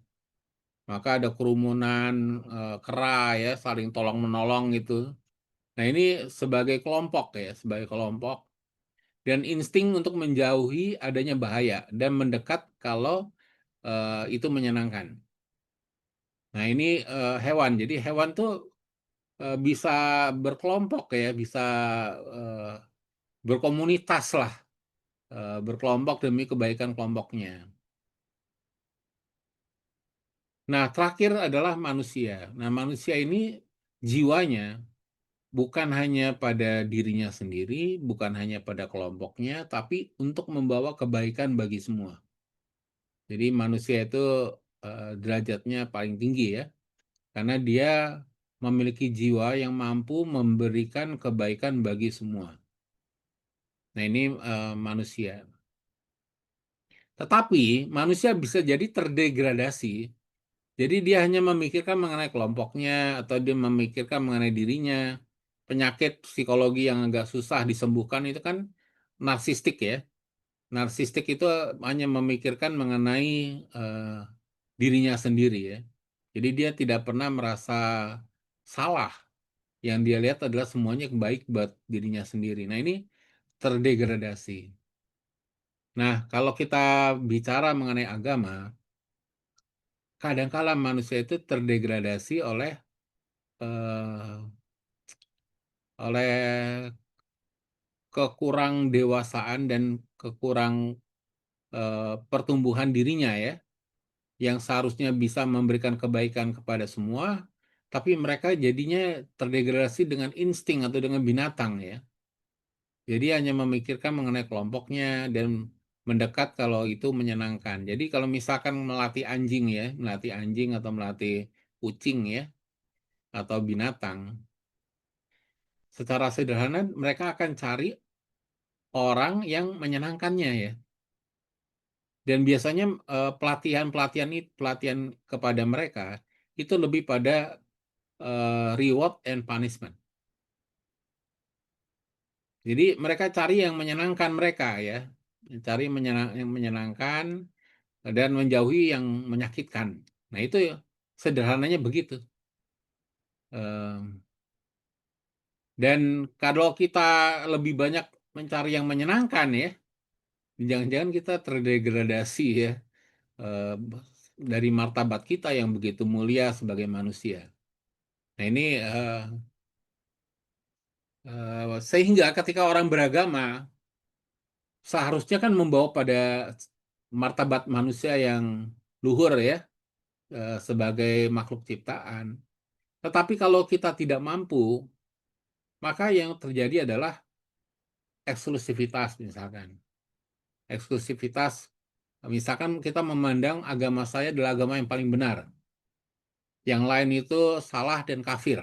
Maka ada kerumunan kera ya, saling tolong menolong gitu. Nah ini sebagai kelompok ya, sebagai kelompok. Dan insting untuk menjauhi adanya bahaya dan mendekat kalau itu menyenangkan. Nah ini hewan. Jadi hewan tuh bisa berkelompok ya, bisa eh, berkomunitas lah, berkelompok demi kebaikan kelompoknya. Nah terakhir adalah manusia. Nah manusia ini jiwanya bukan hanya pada dirinya sendiri, bukan hanya pada kelompoknya, tapi untuk membawa kebaikan bagi semua. Jadi manusia itu derajatnya paling tinggi ya, karena dia memiliki jiwa yang mampu memberikan kebaikan bagi semua. Nah ini manusia. Tetapi manusia bisa jadi terdegradasi. Jadi dia hanya memikirkan mengenai kelompoknya atau dia memikirkan mengenai dirinya. Penyakit psikologi yang agak susah disembuhkan itu kan narsistik ya. Narsistik itu hanya memikirkan mengenai eh, dirinya sendiri ya. Jadi dia tidak pernah merasa salah. Yang dia lihat adalah semuanya baik buat dirinya sendiri. Nah ini terdegradasi. Nah kalau kita bicara mengenai agama, kadangkala manusia itu terdegradasi eh, oleh kekurang dewasaan dan kekurang pertumbuhan dirinya ya, yang seharusnya bisa memberikan kebaikan kepada semua, tapi mereka jadinya terdegradasi dengan insting atau dengan binatang ya. Jadi hanya memikirkan mengenai kelompoknya dan mendekat kalau itu menyenangkan. Jadi kalau misalkan melatih anjing ya, melatih anjing atau melatih kucing ya, atau binatang, secara sederhana mereka akan cari orang yang menyenangkannya ya. Dan biasanya pelatihan kepada mereka itu lebih pada reward and punishment. Jadi mereka cari yang menyenangkan mereka ya, cari yang menyenangkan dan menjauhi yang menyakitkan. Nah itu sederhananya begitu. Em, Dan kalau kita lebih banyak mencari yang menyenangkan ya, jangan-jangan kita terdegradasi ya, eh, dari martabat kita yang begitu mulia sebagai manusia. Nah ini sehingga ketika orang beragama seharusnya kan membawa pada martabat manusia yang luhur ya, sebagai makhluk ciptaan. Tetapi kalau kita tidak mampu, maka yang terjadi adalah eksklusivitas misalkan. Eksklusivitas, misalkan kita memandang agama saya adalah agama yang paling benar. Yang lain itu salah dan kafir.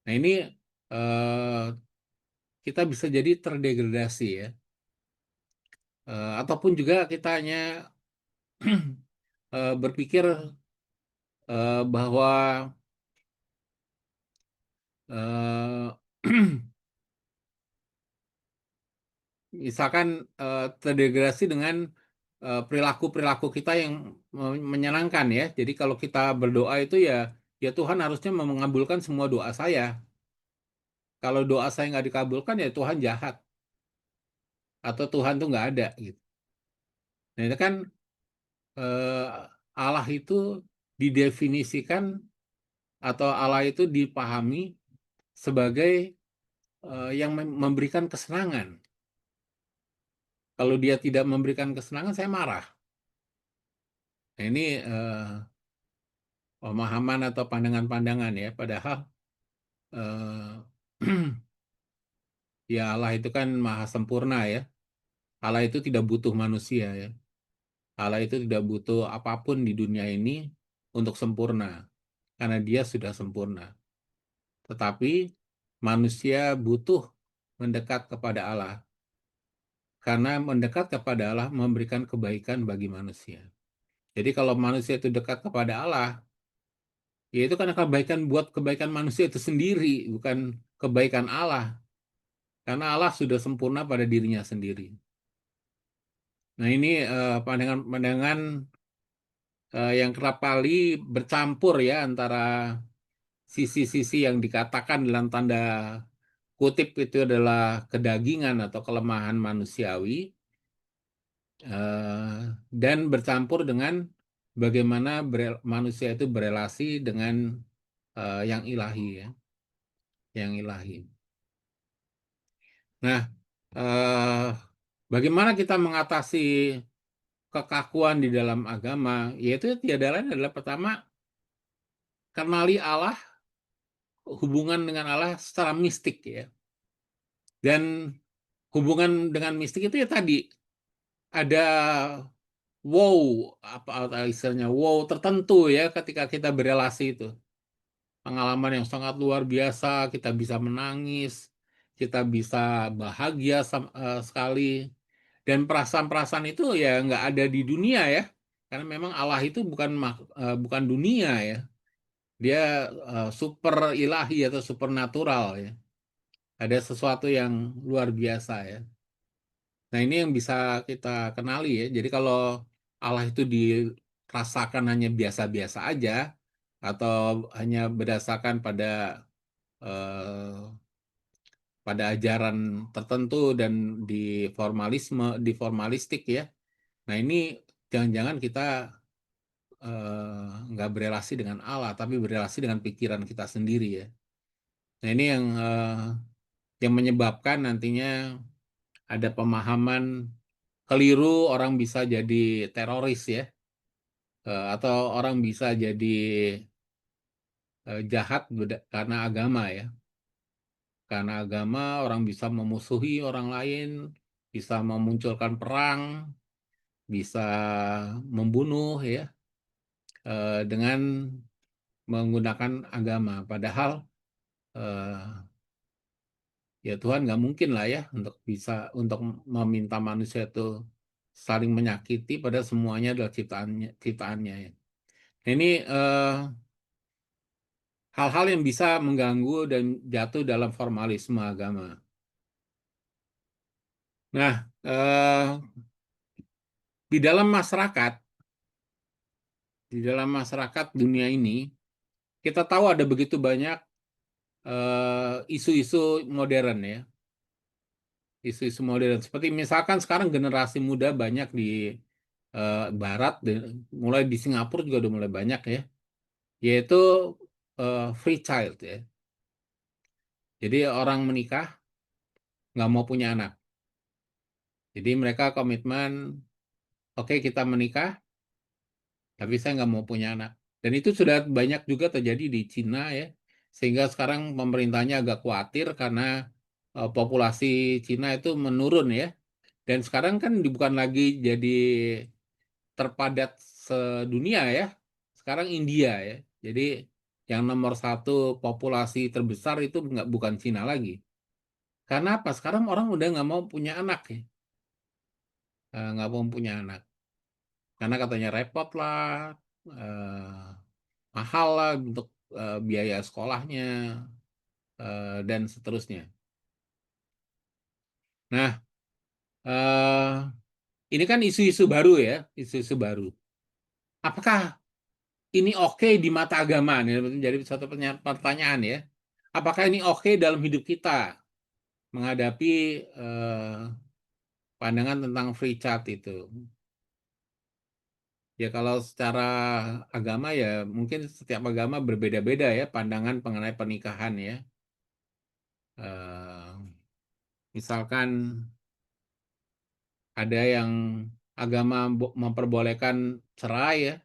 Nah ini eh, kita bisa jadi terdegradasi ya. Ataupun juga kita hanya berpikir bahwa eh, misalkan terdegradasi dengan perilaku-perilaku kita yang menyenangkan ya. Jadi kalau kita berdoa itu ya, ya Tuhan harusnya mengabulkan semua doa saya. Kalau doa saya nggak dikabulkan ya Tuhan jahat atau Tuhan tuh nggak ada gitu. Nah itu kan eh, Allah itu didefinisikan atau Allah itu dipahami sebagai yang memberikan kesenangan. Kalau dia tidak memberikan kesenangan, saya marah. Nah, ini pemahaman atau pandangan-pandangan ya. Padahal ya Allah itu kan maha sempurna ya. Allah itu tidak butuh manusia ya. Allah itu tidak butuh apapun di dunia ini untuk sempurna. Karena dia sudah sempurna. Tetapi manusia butuh mendekat kepada Allah. Karena mendekat kepada Allah memberikan kebaikan bagi manusia. Jadi kalau manusia itu dekat kepada Allah, ya itu kan kebaikan buat kebaikan manusia itu sendiri, bukan kebaikan Allah. Karena Allah sudah sempurna pada dirinya sendiri. Nah ini pandangan-pandangan yang kerap kali bercampur ya antara sisi-sisi yang dikatakan dalam tanda kutip itu adalah kedagingan atau kelemahan manusiawi, dan bercampur dengan bagaimana manusia itu berelasi dengan yang ilahi ya, yang ilahi. Nah, eh, bagaimana kita mengatasi kekakuan di dalam agama? Yaitu tiada lain adalah pertama, kenali Allah, hubungan dengan Allah secara mistik ya. Dan hubungan dengan mistik itu ya tadi ada wow, apa istilahnya, wow tertentu ya ketika kita berelasi itu. Pengalaman yang sangat luar biasa, kita bisa menangis, kita bisa bahagia sekali. Dan perasaan-perasaan itu ya nggak ada di dunia ya. Karena memang Allah itu bukan dunia ya. Dia super ilahi atau supernatural ya. Ada sesuatu yang luar biasa ya. Nah ini yang bisa kita kenali ya. Jadi kalau Allah itu dirasakan hanya biasa-biasa aja, atau hanya berdasarkan eh, pada ajaran tertentu dan di di formalistik ya. Nah ini jangan-jangan kita nggak berelasi dengan Allah, tapi berelasi dengan pikiran kita sendiri ya. Nah ini yang menyebabkan nantinya ada pemahaman keliru, orang bisa jadi teroris ya. Atau orang bisa jadi jahat karena agama ya. Karena agama orang bisa memusuhi orang lain, bisa memunculkan perang, bisa membunuh ya dengan menggunakan agama. Padahal ya Tuhan nggak mungkin lah ya untuk meminta manusia itu saling menyakiti, pada semuanya adalah ciptaannya ya. Nah, ini hal-hal yang bisa mengganggu dan jatuh dalam formalisme agama. Nah, di dalam masyarakat dunia ini, kita tahu ada begitu banyak isu-isu modern ya. Isu-isu modern. Seperti misalkan sekarang generasi muda banyak di Barat, mulai di Singapura juga udah mulai banyak ya. Yaitu free child ya. Jadi orang menikah nggak mau punya anak. Jadi mereka komitmen, oke kita menikah, tapi saya nggak mau punya anak. Dan itu sudah banyak juga terjadi di Cina ya. Sehingga sekarang pemerintahnya agak khawatir karena populasi Cina itu menurun ya. Dan sekarang kan bukan lagi jadi terpadat sedunia ya. Sekarang India ya. Jadi yang nomor satu populasi terbesar itu bukan Cina lagi. Karena apa? Sekarang orang udah nggak mau punya anak ya. Nggak mau punya anak. Karena katanya repot lah, mahal lah untuk biaya sekolahnya, dan seterusnya. Nah, ini kan isu-isu baru ya, isu-isu baru. Apakah ini oke di mata agama? Nih, jadi satu pertanyaan ya. Apakah ini oke dalam hidup kita menghadapi pandangan tentang free child itu? Ya kalau secara agama ya mungkin setiap agama berbeda-beda ya pandangan mengenai pernikahan ya. Misalkan ada yang agama memperbolehkan cerai ya.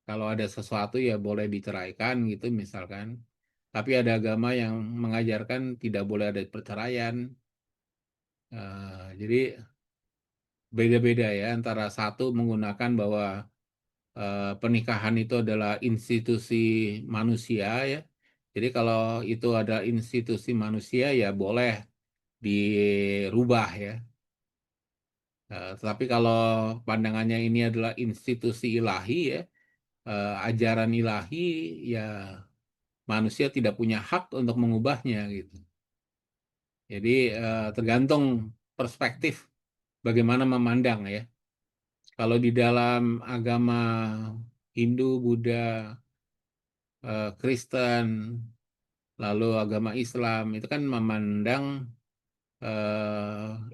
Kalau ada sesuatu ya boleh diceraikan gitu misalkan. Tapi ada agama yang mengajarkan tidak boleh ada perceraian. Jadi beda-beda ya antara satu menggunakan bahwa pernikahan itu adalah institusi manusia ya. Jadi kalau itu ada institusi manusia ya boleh dirubah ya. Tetapi kalau pandangannya ini adalah institusi ilahi ya, ajaran ilahi ya manusia tidak punya hak untuk mengubahnya gitu. Jadi tergantung perspektif bagaimana memandang ya. Kalau di dalam agama Hindu, Buddha, Kristen, lalu agama Islam itu kan memandang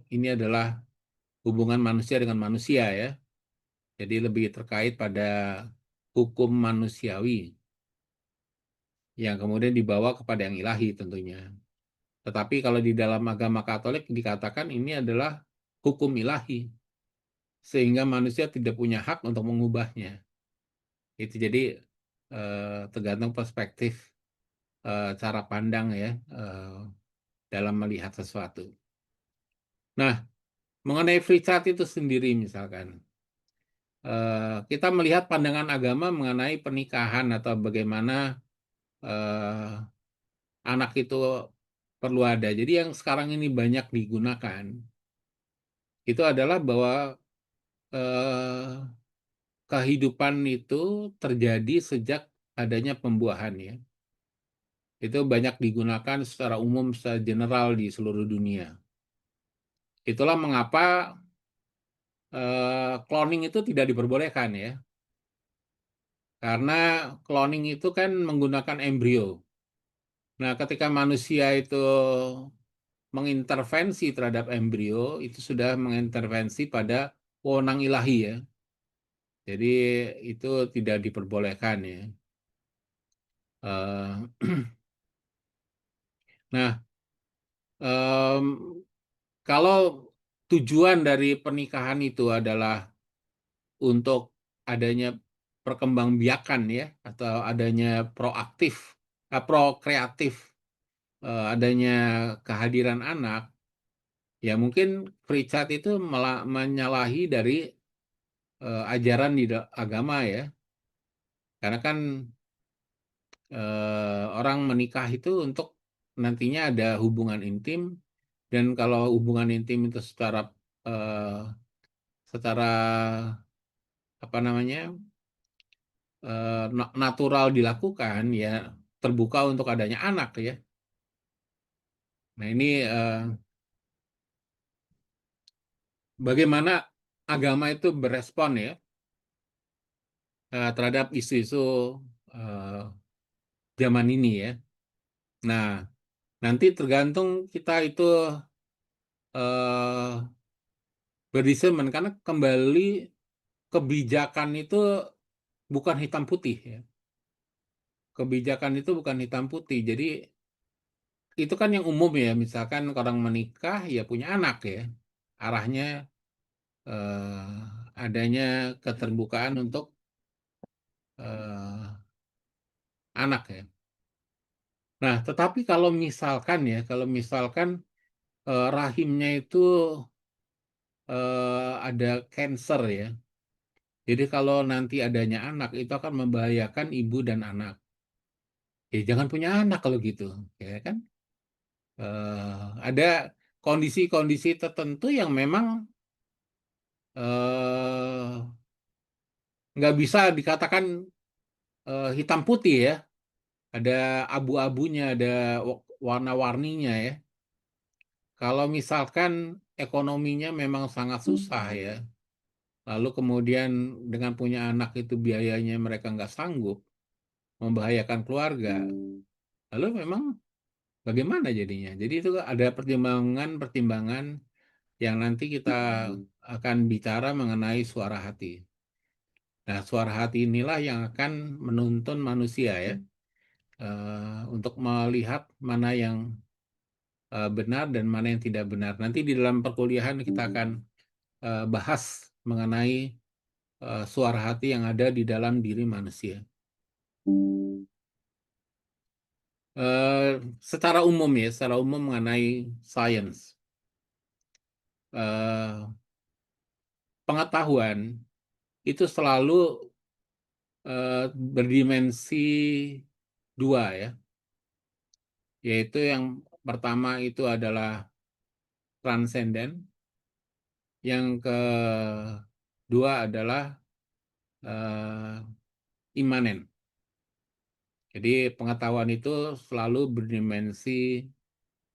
ini adalah hubungan manusia dengan manusia ya. Jadi lebih terkait pada hukum manusiawi yang kemudian dibawa kepada yang ilahi tentunya. Tetapi kalau di dalam agama Katolik dikatakan ini adalah hukum ilahi, sehingga manusia tidak punya hak untuk mengubahnya. Itu jadi tergantung perspektif cara pandang ya dalam melihat sesuatu. Nah, mengenai free child itu sendiri misalkan, kita melihat pandangan agama mengenai pernikahan atau bagaimana anak itu perlu ada. Jadi yang sekarang ini banyak digunakan itu adalah bahwa kehidupan itu terjadi sejak adanya pembuahan ya. Itu banyak digunakan secara umum, secara general di seluruh dunia. Itulah mengapa cloning itu tidak diperbolehkan ya. Karena cloning itu kan menggunakan embrio. Nah, ketika manusia itu mengintervensi terhadap embrio, itu sudah mengintervensi pada wewenang ilahi ya. Jadi itu tidak diperbolehkan ya. Nah, kalau tujuan dari pernikahan itu adalah untuk adanya perkembangbiakan ya, atau adanya prokreatif, adanya kehadiran anak, ya mungkin Pritchard itu menyalahi dari ajaran di agama ya. Karena kan orang menikah itu untuk nantinya ada hubungan intim, dan kalau hubungan intim itu eh, secara apa namanya natural dilakukan, ya terbuka untuk adanya anak ya. Nah ini bagaimana agama itu berespon ya terhadap isu-isu eh, zaman ini ya. Nah, nanti tergantung kita itu eh, berdiscernment, karena kembali kebijakan itu bukan hitam putih ya. Kebijakan itu bukan hitam putih. Jadi itu kan yang umum ya. Misalkan orang menikah ya punya anak ya. Arahnya adanya keterbukaan untuk eh, anak ya. Nah, tetapi kalau misalkan rahimnya itu ada cancer ya. Jadi kalau nanti adanya anak itu akan membahayakan ibu dan anak. Ya jangan punya anak kalau gitu, ya kan? Ada kondisi-kondisi tertentu yang memang eh, nggak bisa dikatakan hitam putih ya. Ada abu-abunya, ada warna-warninya ya. Kalau misalkan ekonominya memang sangat susah ya, lalu kemudian dengan punya anak itu biayanya mereka nggak sanggup, membahayakan keluarga, lalu memang bagaimana jadinya? Jadi itu ada pertimbangan-pertimbangan yang nanti kita akan bicara mengenai suara hati. Nah, suara hati inilah yang akan menuntun manusia ya untuk melihat mana yang benar dan mana yang tidak benar. Nanti di dalam perkuliahan kita akan bahas mengenai suara hati yang ada di dalam diri manusia. Secara umum mengenai sains, pengetahuan itu selalu berdimensi dua ya, yaitu yang pertama itu adalah transenden, yang kedua adalah imanen. Jadi pengetahuan itu selalu berdimensi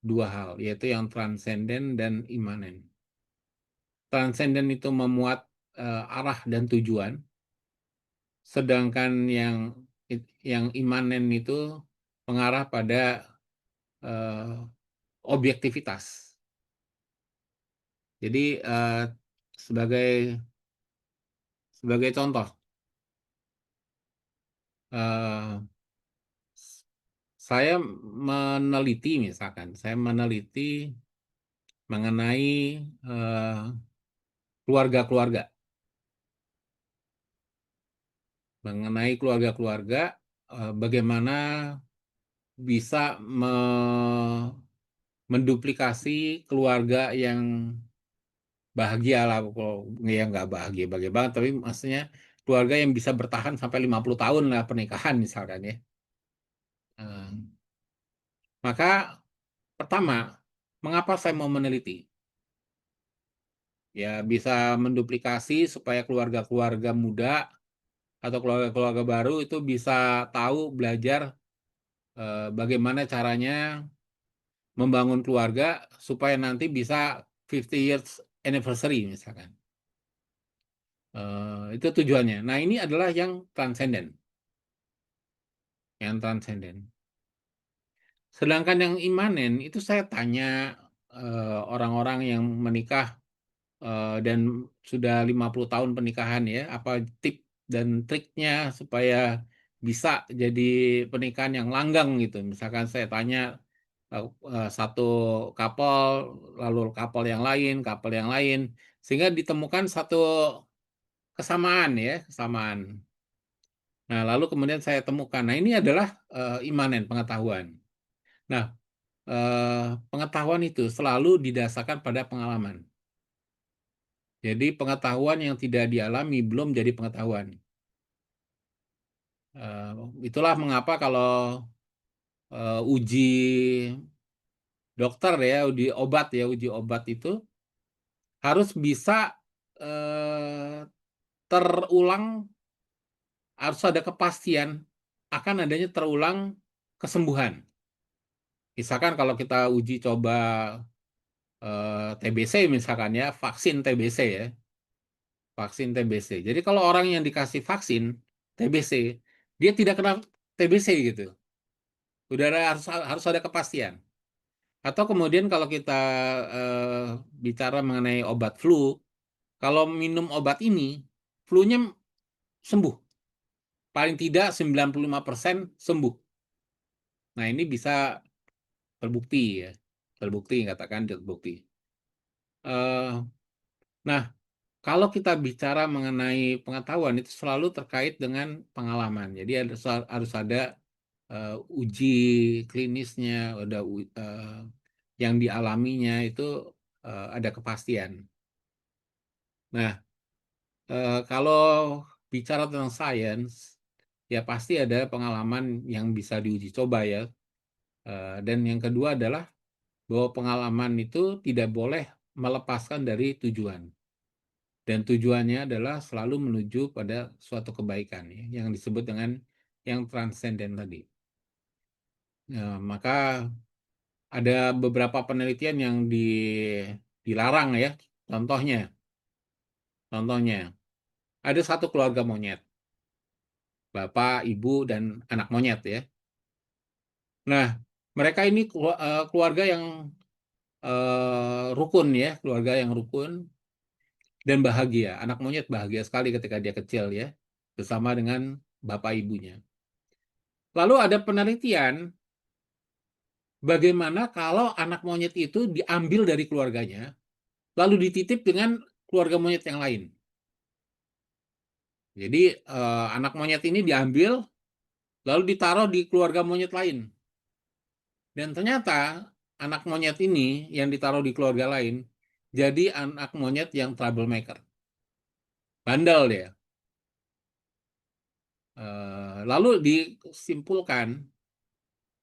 dua hal, yaitu yang transenden dan imanen. Transenden itu memuat arah dan tujuan, sedangkan yang imanen itu mengarah pada objektivitas. Jadi sebagai contoh, saya meneliti mengenai keluarga-keluarga, bagaimana bisa menduplikasi keluarga yang bahagia lah, kalau ya nggak bahagia banget, tapi maksudnya keluarga yang bisa bertahan sampai 50 tahun lah pernikahan misalkan ya. Maka pertama, mengapa saya mau meneliti? Ya bisa menduplikasi supaya keluarga-keluarga muda atau keluarga-keluarga baru itu bisa tahu, belajar bagaimana caranya membangun keluarga supaya nanti bisa 50 years anniversary misalkan. Itu tujuannya. Nah, ini adalah yang transenden. Yang transenden. Sedangkan yang imanen itu saya tanya orang-orang yang menikah dan sudah 50 tahun pernikahan ya, apa tip dan triknya supaya bisa jadi pernikahan yang langgang gitu. Misalkan saya tanya satu couple, lalu couple yang lain, sehingga ditemukan satu kesamaan. Nah, lalu kemudian saya temukan, nah ini adalah imanen pengetahuan. Nah, pengetahuan itu selalu didasarkan pada pengalaman. Jadi pengetahuan yang tidak dialami belum jadi pengetahuan. Itulah mengapa kalau uji dokter ya, uji obat itu harus bisa terulang, harus ada kepastian akan adanya terulang kesembuhan. Misalkan kalau kita uji coba TBC misalkan ya, vaksin TBC ya, vaksin TBC. Jadi kalau orang yang dikasih vaksin TBC, dia tidak kena TBC gitu. Harus ada kepastian. Atau kemudian kalau kita bicara mengenai obat flu, kalau minum obat ini, flu-nya sembuh. Paling tidak 95% sembuh. Nah, ini bisa terbukti ya. Katakan terbukti. Nah, kalau kita bicara mengenai pengetahuan, itu selalu terkait dengan pengalaman. Jadi harus ada uji klinisnya, yang dialaminya itu ada kepastian. Nah, kalau bicara tentang sains, ya pasti ada pengalaman yang bisa diuji coba ya. Dan yang kedua adalah bahwa pengalaman itu tidak boleh melepaskan dari tujuan. Dan tujuannya adalah selalu menuju pada suatu kebaikan ya, yang disebut dengan yang transenden tadi. Maka ada beberapa penelitian yang dilarang ya. Contohnya ada satu keluarga monyet, bapak, ibu, dan anak monyet ya. Nah, mereka ini keluarga yang rukun ya, keluarga yang rukun dan bahagia. Anak monyet bahagia sekali ketika dia kecil ya, bersama dengan bapak ibunya. Lalu ada penelitian bagaimana kalau anak monyet itu diambil dari keluarganya, lalu dititip dengan keluarga monyet yang lain. Jadi anak monyet ini diambil, lalu ditaruh di keluarga monyet lain. Dan ternyata anak monyet ini yang ditaruh di keluarga lain, jadi anak monyet yang troublemaker. Bandel dia. Lalu disimpulkan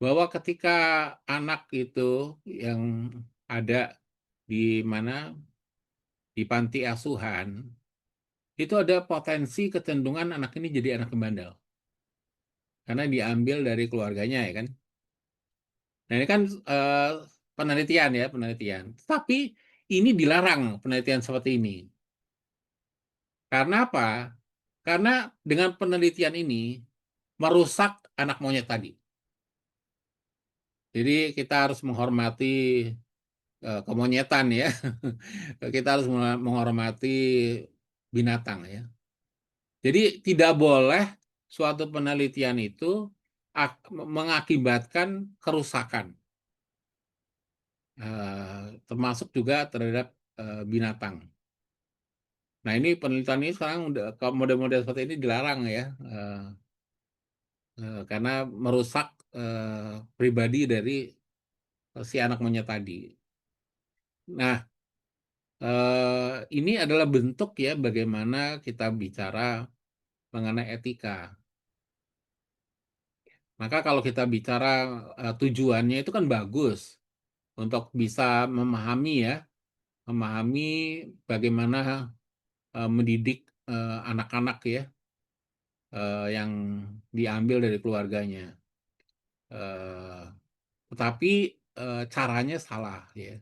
bahwa ketika anak itu yang ada di mana di panti asuhan, itu ada potensi kecenderungan anak ini jadi anak yang bandel. Karena diambil dari keluarganya ya kan. Nah ini kan penelitian. Tapi ini dilarang penelitian seperti ini. Karena apa? Karena dengan penelitian ini merusak anak monyet tadi. Jadi kita harus menghormati kemonyetan ya. Kita harus menghormati binatang ya. Jadi tidak boleh suatu penelitian itu mengakibatkan kerusakan, termasuk juga terhadap binatang. Nah ini penelitian ini sekarang model-model seperti ini dilarang ya, karena merusak pribadi dari si anak monyet tadi. Nah ini adalah bentuk ya bagaimana kita bicara mengenai etika. Maka kalau kita bicara tujuannya itu kan bagus untuk bisa memahami bagaimana mendidik anak-anak ya yang diambil dari keluarganya. Tetapi caranya salah ya.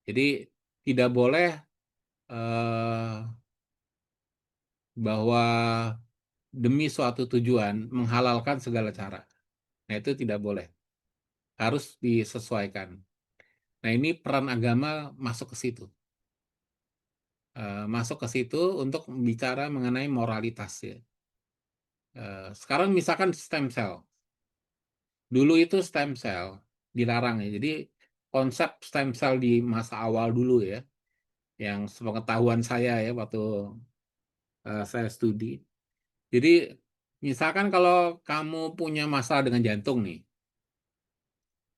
Jadi tidak boleh bahwa demi suatu tujuan menghalalkan segala cara. Nah itu tidak boleh. Harus disesuaikan. Nah ini peran agama masuk ke situ. Masuk ke situ untuk bicara mengenai moralitas ya. Sekarang misalkan stem cell. Dulu itu stem cell dilarang ya. Jadi konsep stem cell di masa awal dulu ya, yang sepengetahuan saya ya waktu saya studi. Jadi misalkan kalau kamu punya masalah dengan jantung nih,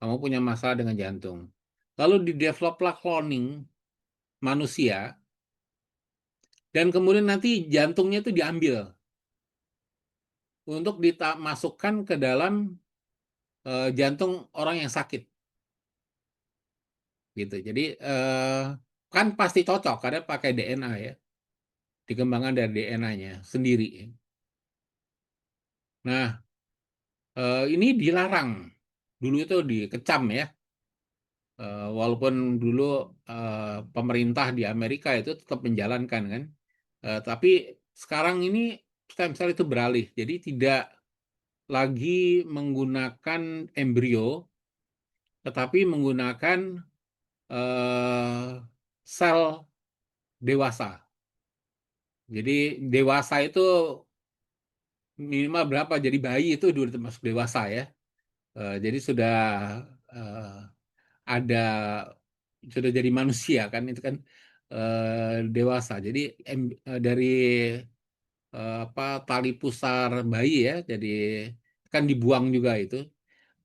kamu punya masalah dengan jantung. Lalu di-developlah cloning manusia, dan kemudian nanti jantungnya itu diambil untuk dimasukkan ke dalam jantung orang yang sakit, gitu. Jadi kan pasti cocok karena pakai DNA ya, dikembangkan dari DNA-nya sendiri. Nah, ini dilarang. Dulu itu dikecam ya. Walaupun dulu pemerintah di Amerika itu tetap menjalankan kan. Tapi sekarang ini stem cell itu beralih. Jadi tidak lagi menggunakan embrio, tetapi menggunakan sel dewasa. Jadi dewasa itu minimal berapa? Jadi bayi itu sudah termasuk dewasa ya. Jadi sudah eh, ada, sudah jadi manusia kan, itu kan dewasa. Jadi dari apa, tali pusar bayi ya, jadi kan dibuang juga itu.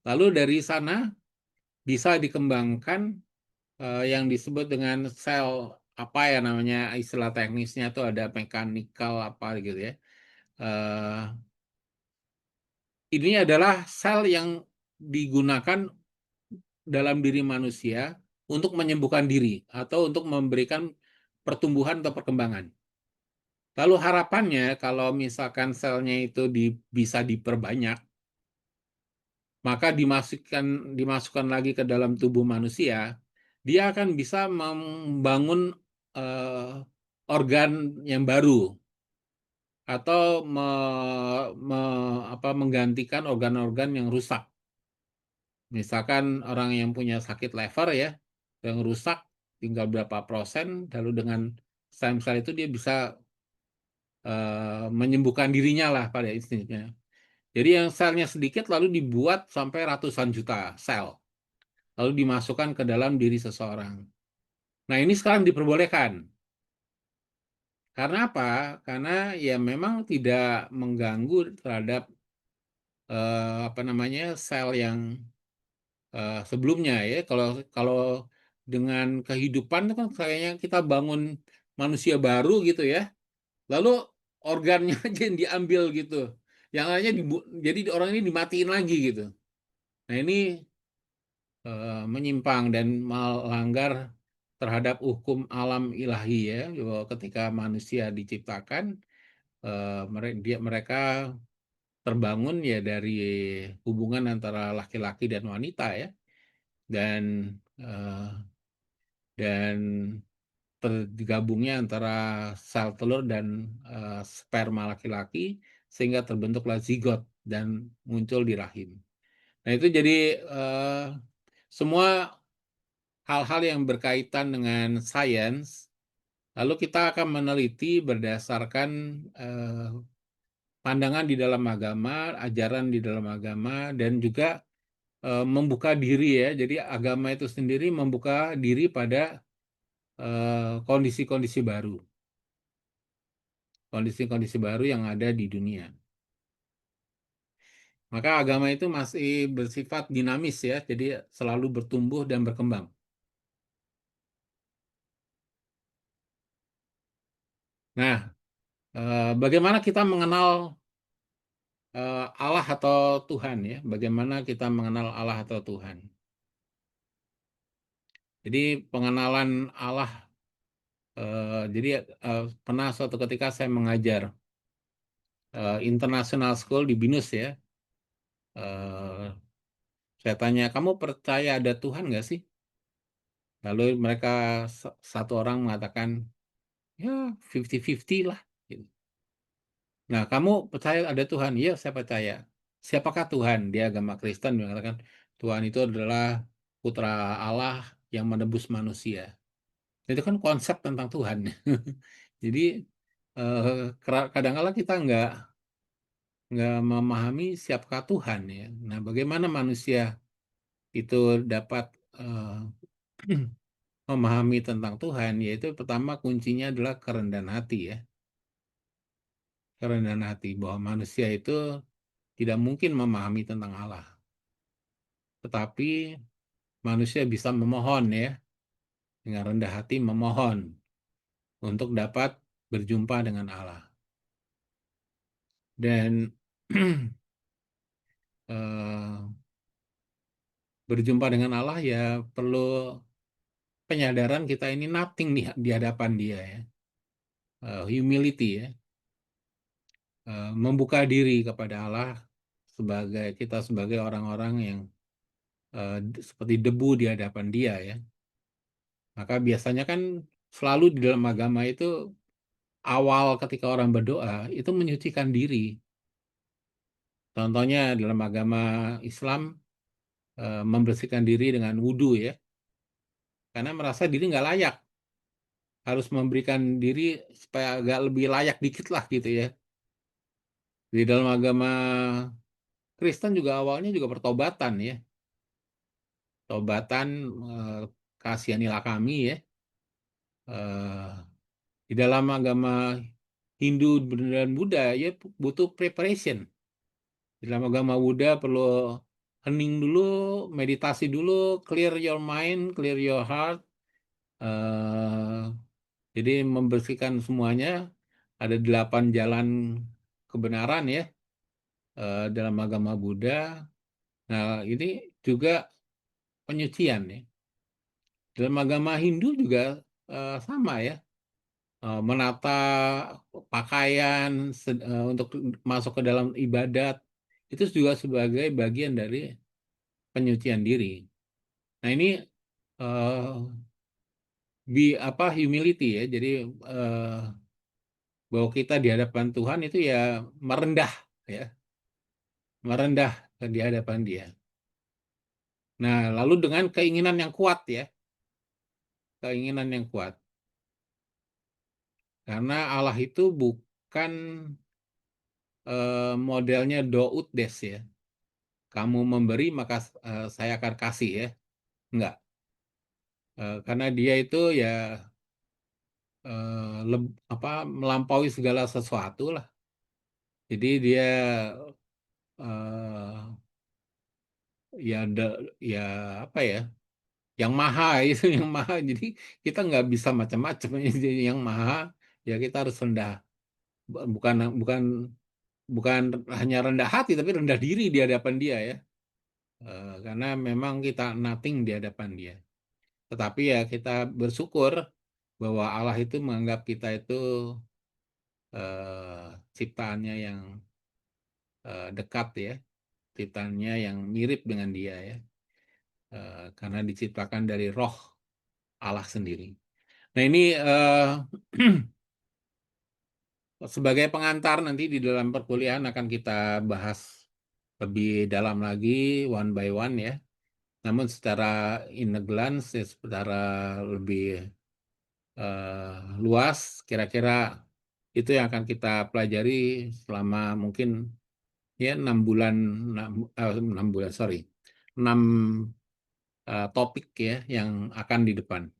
Lalu dari sana bisa dikembangkan yang disebut dengan sel, apa ya namanya, istilah teknisnya itu ada mekanikal apa gitu ya. Eh, ini adalah sel yang digunakan dalam diri manusia untuk menyembuhkan diri atau untuk memberikan pertumbuhan atau perkembangan. Lalu harapannya kalau misalkan selnya itu bisa diperbanyak, maka dimasukkan lagi ke dalam tubuh manusia, dia akan bisa membangun organ yang baru atau menggantikan organ-organ yang rusak. Misalkan orang yang punya sakit lever ya, yang rusak tinggal berapa %, lalu dengan stem cell itu dia bisa menyembuhkan dirinya lah pada intinya. Jadi yang selnya sedikit lalu dibuat sampai ratusan juta sel, lalu dimasukkan ke dalam diri seseorang. Nah, ini sekarang diperbolehkan. Karena apa? Karena ya memang tidak mengganggu terhadap apa namanya, sel yang sebelumnya ya. Kalau kalau dengan kehidupan itu kan kayaknya kita bangun manusia baru gitu ya. Lalu organnya aja yang diambil gitu. Yang lainnya jadi orang ini dimatiin lagi gitu. Nah, ini menyimpang dan melanggar terhadap hukum alam ilahi ya. Bahwa ketika manusia diciptakan, mereka terbangun ya dari hubungan antara laki-laki dan wanita ya, dan eh, dan tergabungnya antara sel telur dan sperma laki-laki sehingga terbentuklah zigot dan muncul di rahim. Nah, itu jadi semua hal-hal yang berkaitan dengan sains, lalu kita akan meneliti berdasarkan pandangan di dalam agama, ajaran di dalam agama, dan juga membuka diri ya. Jadi agama itu sendiri membuka diri pada kondisi-kondisi baru. Kondisi-kondisi baru yang ada di dunia. Maka agama itu masih bersifat dinamis ya, jadi selalu bertumbuh dan berkembang. Nah, bagaimana kita mengenal Allah atau Tuhan ya? Bagaimana kita mengenal Allah atau Tuhan? Jadi pengenalan Allah, jadi pernah suatu ketika saya mengajar international school di BINUS ya. Eh, saya tanya, kamu percaya ada Tuhan nggak sih? Lalu mereka satu orang mengatakan, ya 50-50 lah, gitu. Nah, kamu percaya ada Tuhan? Iya, saya percaya. Siapakah Tuhan? Dia agama Kristen mengatakan Tuhan itu adalah Putra Allah yang menebus manusia. Itu kan konsep tentang Tuhan. Jadi eh, kadang-kala kita nggak memahami siapakah Tuhan ya. Nah, bagaimana manusia itu dapat eh, memahami tentang Tuhan? Yaitu pertama kuncinya adalah kerendahan hati ya. Kerendahan hati bahwa manusia itu tidak mungkin memahami tentang Allah. tetapi manusia bisa memohon ya, dengan rendah hati memohon untuk dapat berjumpa dengan Allah. Dan eh, berjumpa dengan Allah ya perlu penyadaran kita ini nothing di hadapan Dia ya. Humility ya. Membuka diri kepada Allah kita sebagai orang-orang yang seperti debu di hadapan Dia ya. Maka biasanya kan selalu di dalam agama itu awal ketika orang berdoa itu menyucikan diri. Contohnya dalam agama Islam membersihkan diri dengan wudhu ya, karena merasa diri nggak layak, harus memberikan diri supaya agak lebih layak dikit lah gitu ya. Di dalam agama Kristen juga awalnya juga pertobatan ya, tobatan, eh, kasihanilah kami ya. Eh, di dalam agama Hindu dan Buddha ya butuh preparation. Di dalam agama Buddha perlu hening dulu, meditasi dulu, clear your mind, clear your heart. eh jadi membersihkan semuanya. Ada 8 jalan kebenaran ya dalam agama Buddha. Nah ini juga penyucian ya. Dalam agama Hindu juga sama ya. Menata pakaian untuk masuk ke dalam ibadat itu juga sebagai bagian dari penyucian diri. Nah ini eh, humility ya. Jadi eh, bahwa kita di hadapan Tuhan itu ya merendah ya, merendah di hadapan Dia. Nah, lalu dengan keinginan yang kuat ya, keinginan yang kuat. Karena Allah itu bukan modelnya dout des ya. Kamu memberi maka saya akan kasih ya. Enggak. Karena Dia itu ya melampaui segala sesuatu lah. Jadi Dia eh, ya ya apa ya? Yang maha itu yang maha. Jadi kita nggak bisa macam-macam. Jadi yang maha ya kita harus rendah. Bukan bukan bukan hanya rendah hati tapi rendah diri di hadapan Dia ya. Karena memang kita nothing di hadapan Dia. Tetapi ya kita bersyukur bahwa Allah itu menganggap kita itu ciptaannya yang dekat ya, ciptaannya yang mirip dengan Dia ya. Karena diciptakan dari roh Allah sendiri. Nah ini sebagai pengantar nanti di dalam perkuliahan akan kita bahas lebih dalam lagi one by one ya. Namun secara in a glance, ya, secara lebih luas, kira-kira itu yang akan kita pelajari selama mungkin ya 6 bulan, 6 bulan, sorry, 6 topik ya yang akan di depan.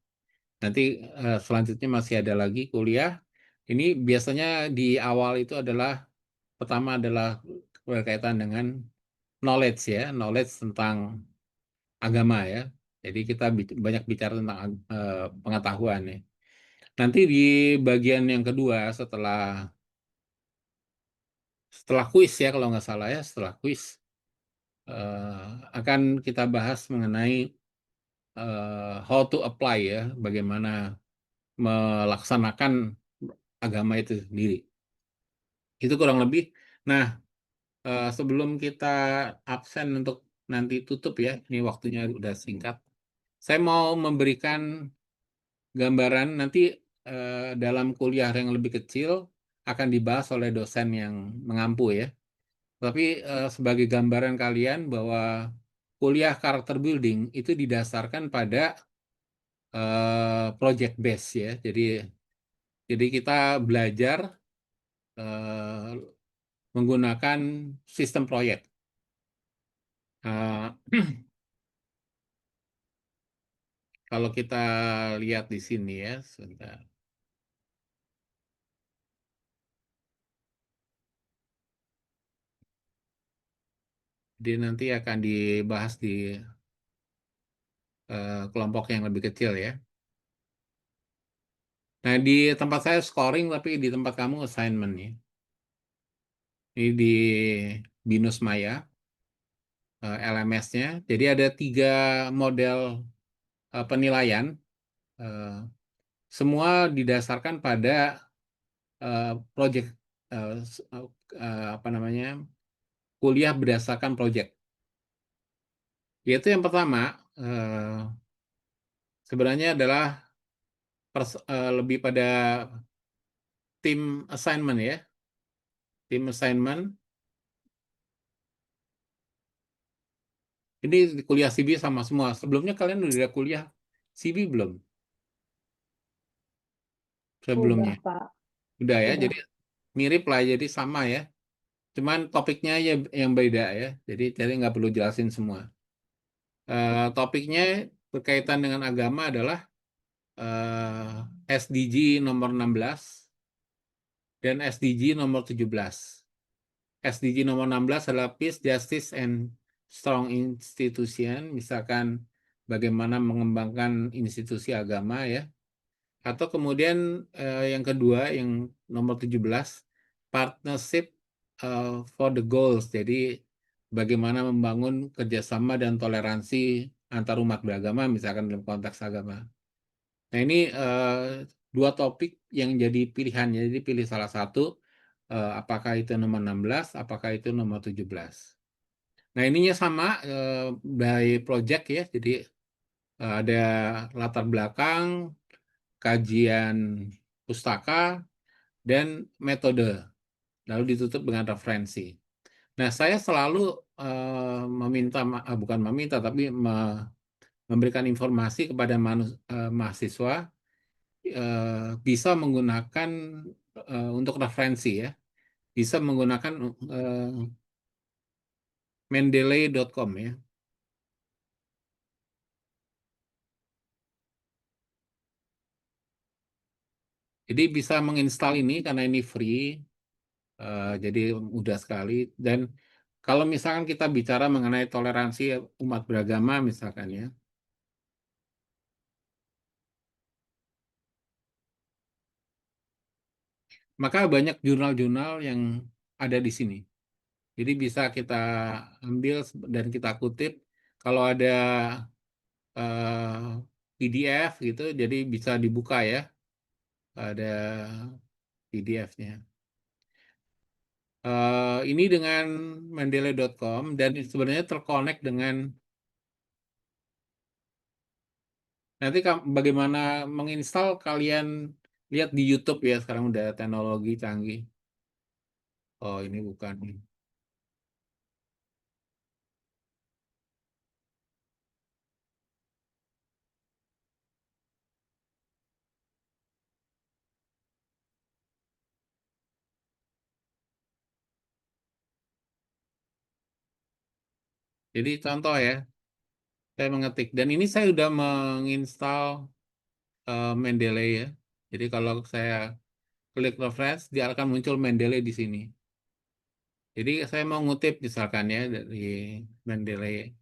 Nanti selanjutnya masih ada lagi kuliah. Ini biasanya di awal itu adalah pertama adalah berkaitan dengan knowledge ya, knowledge tentang agama ya. Jadi kita banyak bicara tentang pengetahuan ya. Nanti di bagian yang kedua setelah kuis ya kalau nggak salah ya, setelah kuis akan kita bahas mengenai how to apply ya, bagaimana melaksanakan agama itu sendiri. Itu kurang lebih. Nah, sebelum kita absen untuk nanti tutup ya, ini waktunya udah singkat. Saya mau memberikan gambaran nanti dalam kuliah yang lebih kecil akan dibahas oleh dosen yang mengampu ya. Tapi sebagai gambaran kalian bahwa kuliah karakter building itu didasarkan pada project base ya. Jadi kita belajar eh, menggunakan sistem proyek. Eh, kalau kita lihat di sini ya, sebentar. Jadi nanti akan dibahas di kelompok yang lebih kecil ya. Nah, di tempat saya scoring, tapi di tempat kamu assignment ya. Ini di Binus Maya, LMS-nya. Jadi ada 3 model penilaian. eh, Semua didasarkan pada project, apa namanya, kuliah berdasarkan project. Yaitu yang pertama, sebenarnya adalah lebih pada tim assignment ya. Tim assignment. Ini kuliah CB sama semua. Sebelumnya kalian udah kuliah CB belum? Udah, Sebelumnya. Pak. Udah ya, Udah. jadi mirip lah, jadi sama ya. Cuman topiknya aja yang beda ya. Jadi nggak perlu jelasin semua. Topiknya berkaitan dengan agama adalah SDG nomor 16 dan SDG nomor 17. SDG nomor 16 adalah Peace, Justice, and Strong Institution. Misalkan bagaimana mengembangkan institusi agama ya. Atau kemudian yang kedua, yang nomor 17, Partnership for the Goals. Jadi bagaimana membangun kerjasama dan toleransi antar umat beragama, misalkan dalam konteks agama. Nah, ini 2 topik yang jadi pilihan. Jadi pilih salah satu, apakah itu nomor 16, apakah itu nomor 17. Nah, ininya sama by project ya. Jadi ada latar belakang, kajian pustaka, dan metode. Lalu ditutup dengan referensi. Nah, saya selalu meminta, bukan meminta, tapi memberikan informasi kepada mahasiswa bisa menggunakan untuk referensi ya, bisa menggunakan mendeley.com ya. Jadi bisa menginstal ini karena ini free, jadi mudah sekali. Dan kalau misalkan kita bicara mengenai toleransi umat beragama misalkan ya, maka banyak jurnal-jurnal yang ada di sini. Jadi bisa kita ambil dan kita kutip. Kalau ada PDF gitu, jadi bisa dibuka ya. Ada PDF-nya. Ini dengan mendeley.com dan sebenarnya terkonek dengan nanti bagaimana menginstal, kalian lihat di YouTube ya, sekarang udah teknologi canggih. Oh, ini bukan. Jadi contoh ya, saya mengetik dan ini saya udah menginstal Mendeley ya. Jadi kalau saya klik refresh, dia akan muncul Mendeley di sini. Jadi saya mau ngutip misalkan ya dari Mendeley.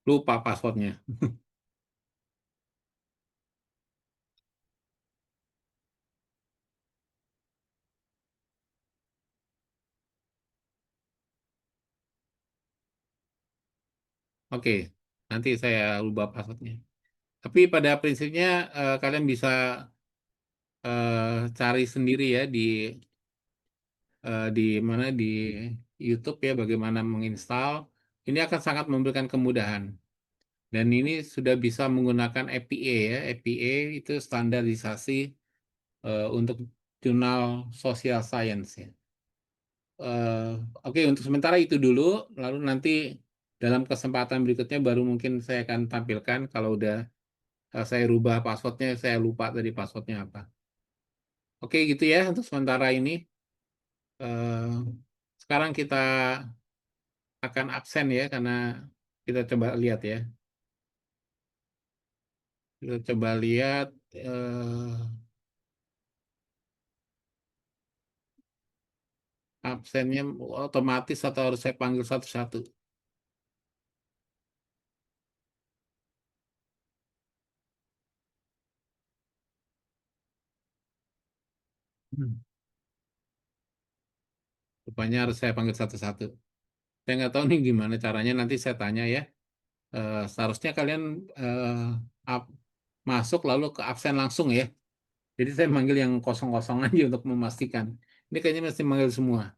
Lupa passwordnya. Oke, nanti saya ubah passwordnya. Tapi pada prinsipnya kalian bisa cari sendiri ya di mana di YouTube ya bagaimana menginstal. Ini akan sangat memberikan kemudahan. Dan ini sudah bisa menggunakan APA ya. APA itu standarisasi untuk jurnal social science ya. Eh, Oke, untuk sementara itu dulu. Lalu nanti Dalam kesempatan berikutnya baru mungkin saya akan tampilkan kalau udah saya rubah passwordnya, saya lupa tadi passwordnya apa. Oke gitu ya untuk sementara ini. Eh, Sekarang kita akan absen ya karena kita coba lihat ya. Kita coba lihat absennya otomatis atau harus saya panggil satu-satu. Hmm. Rupanya harus saya panggil satu-satu. Saya nggak tahu nih gimana caranya, nanti saya tanya ya. Seharusnya kalian up- masuk lalu ke absen langsung ya. Jadi saya manggil yang kosong-kosong aja untuk memastikan. Ini kayaknya mesti manggil semua.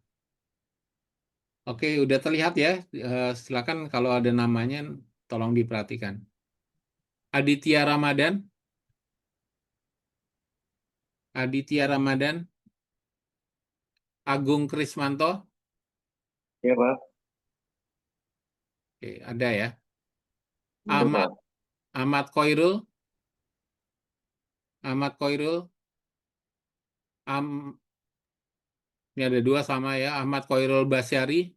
Oke, udah terlihat ya. Silakan kalau ada namanya tolong diperhatikan. Aditya Ramadan, Aditya Ramadan, Agung Krismanto. Ya, Pak. Oke, ada ya. Ada, Ahmad Pak. Ahmad Khoirul, Ahmad Khoirul, ini ada dua sama ya. Ahmad Khoirul Basyari,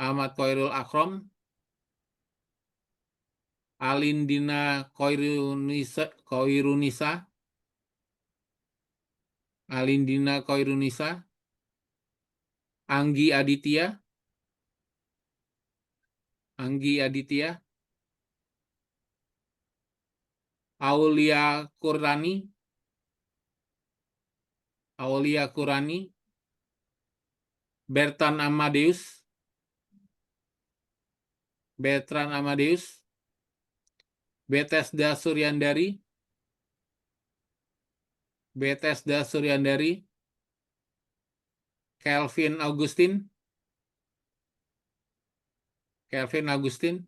Ahmad Khoirul Akrom, Alindina Khoirunisa, Alindina Khoirunisa, Anggi Aditya, Anggi Aditya, Aulia Kurani, Aulia Kurani, Bertan Amadeus, Bertrand Amadeus, Bethesda Suryandari, Bethesda Suryandari, Kelvin Augustin, Kelvin Agustin,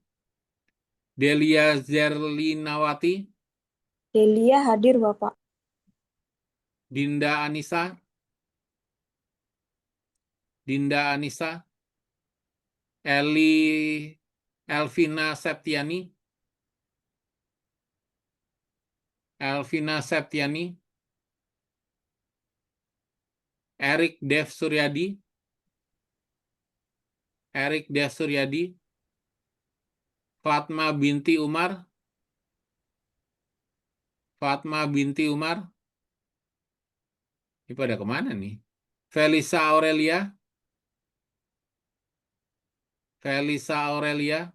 Delia Zerlinawati, Delia hadir, Bapak. Dinda Anissa, Dinda Anissa, Elvina Septiani, Elvina Septiani, Erik Dev Suryadi, Erik Dev Suryadi, Fatma binti Umar, Fatma binti Umar, ini pada kemana nih? Felisa Aurelia, Felisa Aurelia,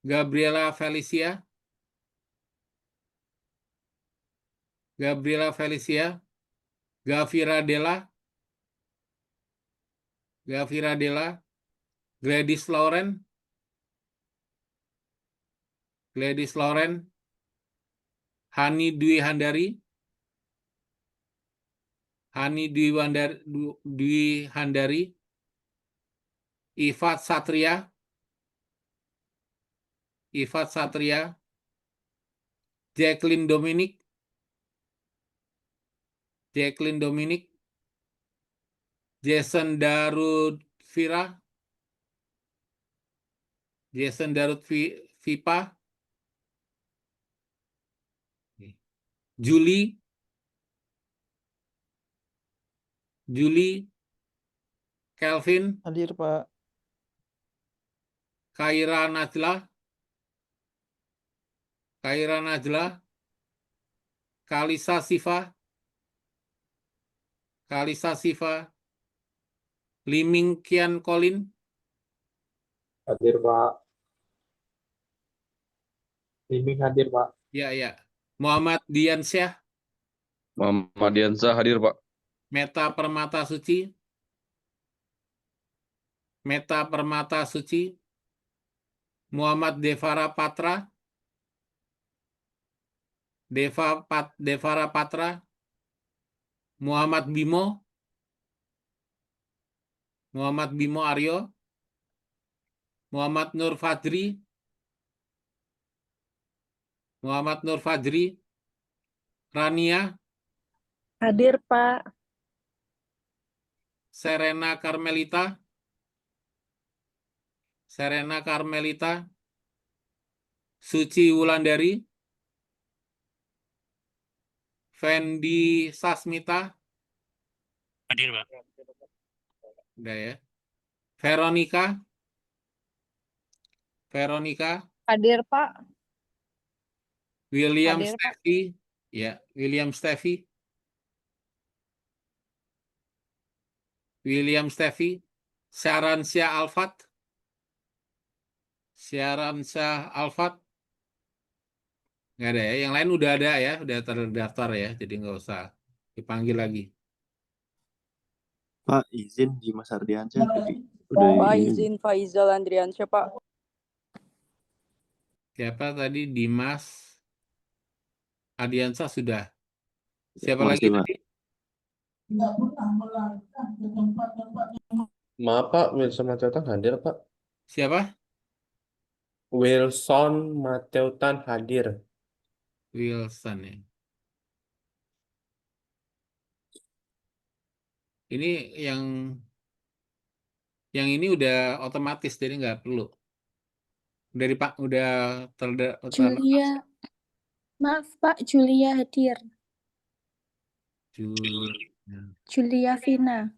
Gabriela Felicia, Gabriela Felicia, Gavira Della, Gavira Della, Gladys Lauren, Gladys Lauren, Hani Dwi Handari, Hani Dwi Handari, Ifat Satria, Ifat Satria, Jacqueline Dominic, Jacqueline Dominic, Jason Darud Vira, Jason Darud Vipa, Julie, Julie, Kelvin, Hadir, Pak. Kaira Najla, Kaira Najla, Kalisa Siva, Kalisa Siva, Liming Kian Colin, Hadir, Pak. Bimbing hadir, Pak. ya ya, Muhammad Diansyah, Muhammad Diansah hadir, Pak. Meta Permata Suci, Meta Permata Suci, Muhammad Devara Patra, Devara Patra, Muhammad Bimo, Muhammad Bimo Aryo, Muhammad Nur Fajri, Muhammad Nur Fajri, Rania, Hadir, Pak. Serena Carmelita, Serena Carmelita, Suci Wulandari, Fendi Sasmita, Hadir, Pak. udah ya. Veronica, Hadir, Pak. William Hadir, Pak. Steffi, ya, William Steffi, Syaransyah Alfat, nggak ada ya. Yang lain udah ada ya, udah terdaftar ya, jadi nggak usah dipanggil lagi. Pak, izin Dimas Ardiansyah tadi udah Pak, ini. izin Faizal Andriansyah, Pak. Siapa tadi? Dimas Ardiansyah sudah. Siapa Makasih, lagi Pak. tadi? Maaf Pak, Wilson Mateutan hadir Pak. Siapa? Wilson Mateutan hadir. Wilson ya. Ini yang ini udah otomatis, jadi nggak perlu. Dari Pak udah Julia. Maaf Pak, Julia hadir. Julia Vina.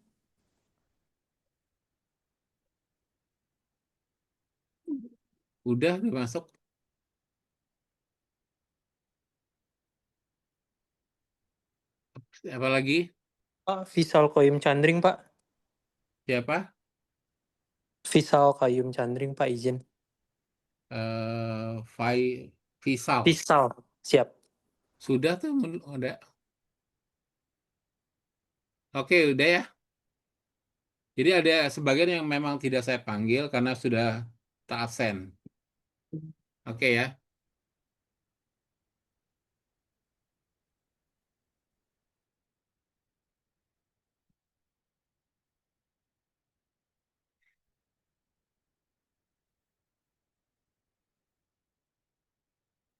Udah masuk. Apa lagi? Pak, Visal Koyum Chandring, Pak. Siapa? Visal Koyum Chandring, Pak, izin. Visal. Visal, siap. Sudah tuh, udah. Oke, udah ya. Jadi ada sebagian yang memang tidak saya panggil karena sudah tak absen. Oke ya.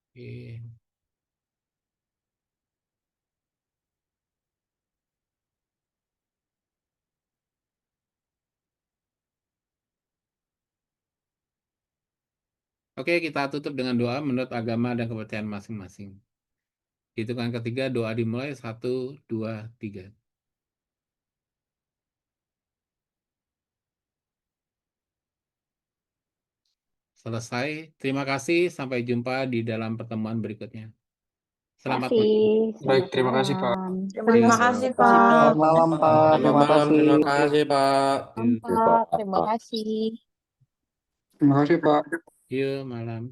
Oke. Oke, kita tutup dengan doa menurut agama dan kepercayaan masing-masing. Hitungan ketiga, doa dimulai. 1, 2, 3. Selesai. Terima kasih. Sampai jumpa di dalam pertemuan berikutnya. Selamat malam. Baik, terima kasih Pak. Terima kasih, Pak. Selamat malam, Pak. Selamat malam, terima kasih Pak. Pak, terima kasih. Terima kasih Pak. Yuk, malam.